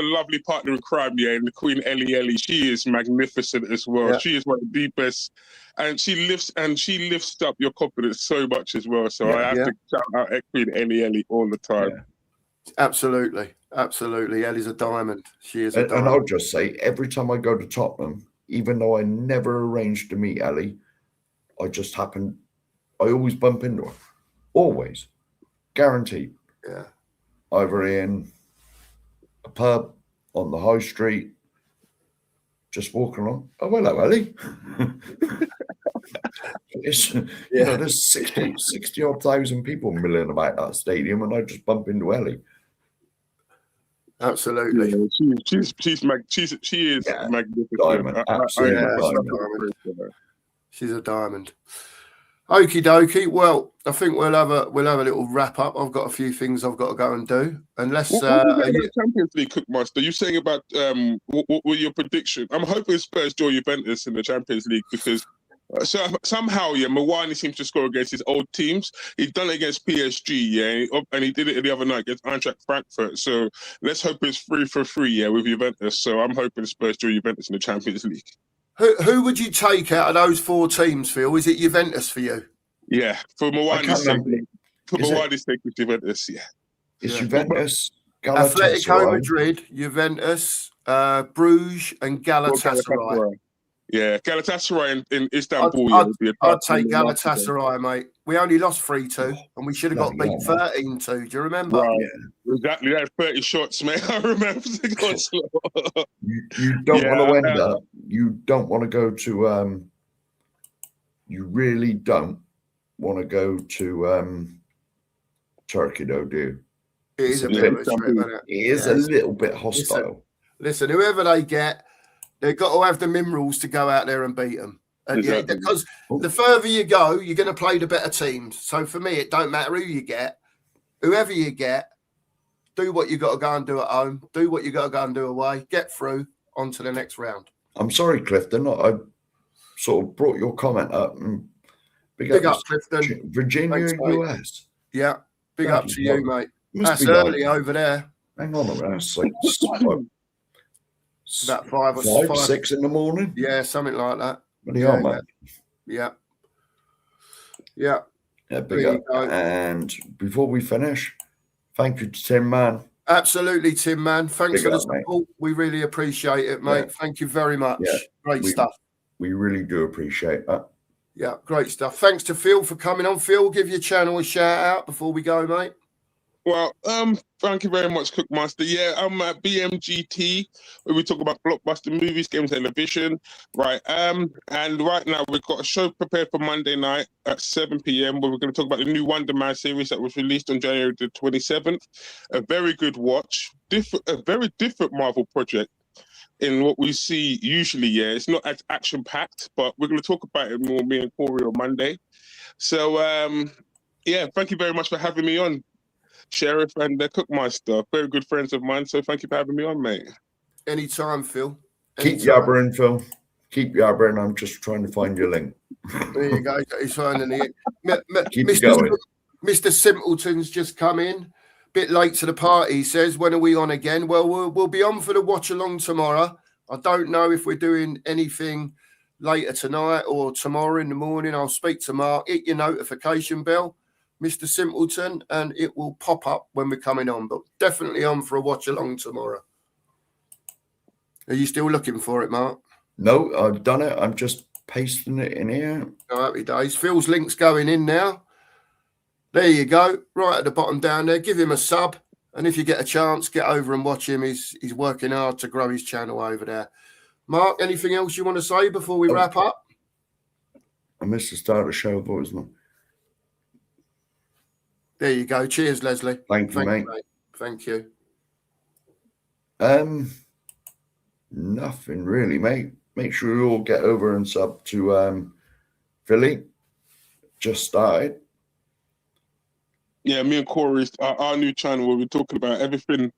lovely partner in crime, and the Queen Ellie. She is magnificent as well. Yeah. She is one of the best, and she lifts up your confidence so much as well. So I have to shout out Queen Ellie all the time. Yeah. Absolutely. Ellie's a diamond. She is a diamond. And I'll just say, every time I go to Tottenham, even though I never arranged to meet Ellie, I always bump into her. Always. Guaranteed. Yeah. Either in a pub, on the high street, just walking along. Oh, hello, Ellie. There's 60 odd thousand people milling about that stadium, and I just bump into Ellie. Absolutely. Yeah, she is magnificent. Diamond. Absolutely diamond. She's a diamond. Okie dokie. Well, I think we'll have a little wrap up. I've got a few things I've got to go and do. Unless Champions League, Cookmaster, you saying about what were your prediction? I'm hoping Spurs draw Juventus in the Champions League because somehow, Mawani seems to score against his old teams. He's done it against PSG, and he did it the other night against Eintracht Frankfurt. So let's hope it's 3-for-3, with Juventus. So I'm hoping Spurs draw Juventus in the Champions League. Who would you take out of those four teams, Phil? Is it Juventus for you? Yeah, for Mawani's sake. For Mawani's sake, it's Juventus, It's Juventus, Atletico Madrid, Juventus, Bruges, and Galatasaray. Yeah, Galatasaray in Istanbul. I'd take Galatasaray, mate. We only lost 3-2, and we should have got beat 13-2. Do you remember? Right. Yeah. Exactly. That 30 shots, mate. I remember. You don't want to end up. You don't want to go to. You really don't want to go to Turkey, though, do you? It is a bit of a trip, isn't it? It is a little bit hostile. Listen, whoever they get, they've got to have the minerals to go out there and beat them. Exactly. Because the further you go, you're going to play the better teams. So for me, it don't matter who you get. Whoever you get, do what you got to go and do at home. Do what you got to go and do away. Get through on to the next round. I'm sorry, Clifton. I sort of brought your comment up. And big up, Clifton. Virginia, Thanks, US. Yeah, big up to you, mate. That's early over there. Hang on a minute. It's like about 5 or 6 in the morning. Yeah, something like that. Man. Yeah. Yeah, big up. And before we finish, thank you to Tim Man. Absolutely, Tim Man. Thanks for the support. Mate. We really appreciate it, mate. Yeah. Thank you very much. Yeah. Great stuff. We really do appreciate that. Yeah, great stuff. Thanks to Phil for coming on. Phil, give your channel a shout out before we go, mate. Well, thank you very much, Cookmaster. Yeah, I'm at BMGT, where we talk about blockbuster movies, games, television. Right. And right now we've got a show prepared for Monday night at 7 p.m. where we're going to talk about the new Wonder Man series that was released on January the 27th. A very good watch. A very different Marvel project in what we see usually. Yeah, it's not as action-packed, but we're going to talk about it more, me and Corey, on Monday. So, thank you very much for having me on, Sheriff and the Cookmaster, very good friends of mine. So thank you for having me on, mate. Anytime, Phil. Keep yabbering, Phil. Keep yabbering. I'm just trying to find your link. There you go. He's finding it. Keep going. Mr. Simpleton's just come in. Bit late to the party, he says. When are we on again? Well, we'll be on for the watch along tomorrow. I don't know if we're doing anything later tonight or tomorrow in the morning, I'll speak to Mark. Hit your notification bell, Mr. Simpleton, and it will pop up when we're coming on. But definitely on for a watch along tomorrow. Are you still looking for it, Mark? No, I've done it. I'm just pasting it in here. Oh, happy days. Phil's link's going in now. There you go. Right at the bottom down there. Give him a sub. And if you get a chance, get over and watch him. He's working hard to grow his channel over there. Mark, anything else you want to say before we wrap up? I missed the start of the show, boys. There you go. Cheers, Leslie. Thank you, mate. Thank you. Nothing really, mate. Make sure you all get over and sub to Philly. Just started. Yeah, me and Corey, our new channel where we're talking about everything.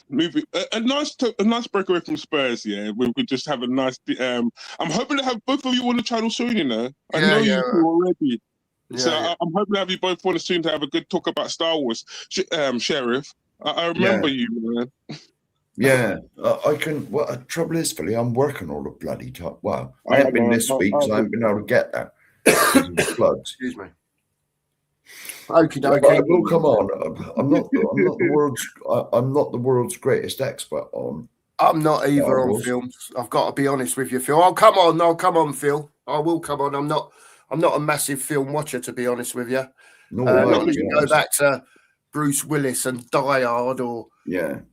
Movie a nice breakaway from Spurs. Yeah, we could just have a nice. I'm hoping to have both of you on the channel soon. You know, I know you two already. Yeah, so I'm hoping to have you both on soon to have a good talk about Star Wars. Sheriff, I remember you, man. Yeah, I can. Well, the trouble is, Philly, I'm working all the bloody time. Well, I haven't been this week, so I haven't been able to get there. Floods. Excuse me. Okie Yeah, dokie. well, come on. I'm not the world's greatest expert on. I'm not either on films. I've got to be honest with you, Phil. Oh, come on, Phil. I will come on. I'm not a massive film watcher, to be honest with you. Not if you go back to Bruce Willis and Die Hard or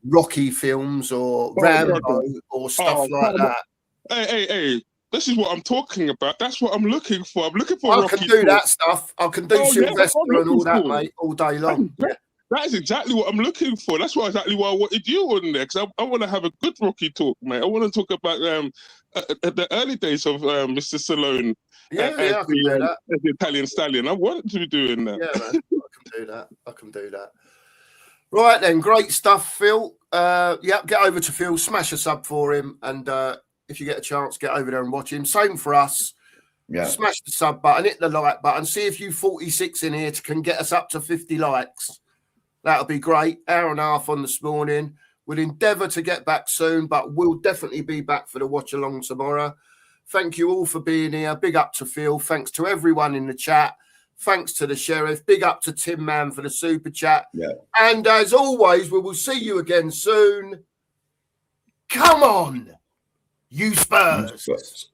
Rocky films or Rambo or stuff like that. Hey. This is what I'm talking about. That's what I'm looking for. I'm looking for. I can do that stuff. I can do Sylvester and all that, mate, all day long. That is exactly what I'm looking for. That's exactly why I wanted you on there, because I want to have a good Rocky talk, mate. I want to talk about the early days of Mr. Stallone. I can do that. As the Italian stallion. I wanted to be doing that. Yeah, man, I can do that. Right then, great stuff, Phil. Get over to Phil, smash a sub for him, and if you get a chance, get over there and watch him. Same for us. Yeah. Smash the sub button, hit the like button. See if you 46 in here can get us up to 50 likes. That'll be great. Hour and a half on this morning. We'll endeavour to get back soon, but we'll definitely be back for the watch along tomorrow. Thank you all for being here. Big up to Phil. Thanks to everyone in the chat. Thanks to the Sheriff. Big up to Tim Man for the super chat. Yeah. And as always, we will see you again soon. Come on, you Spurs.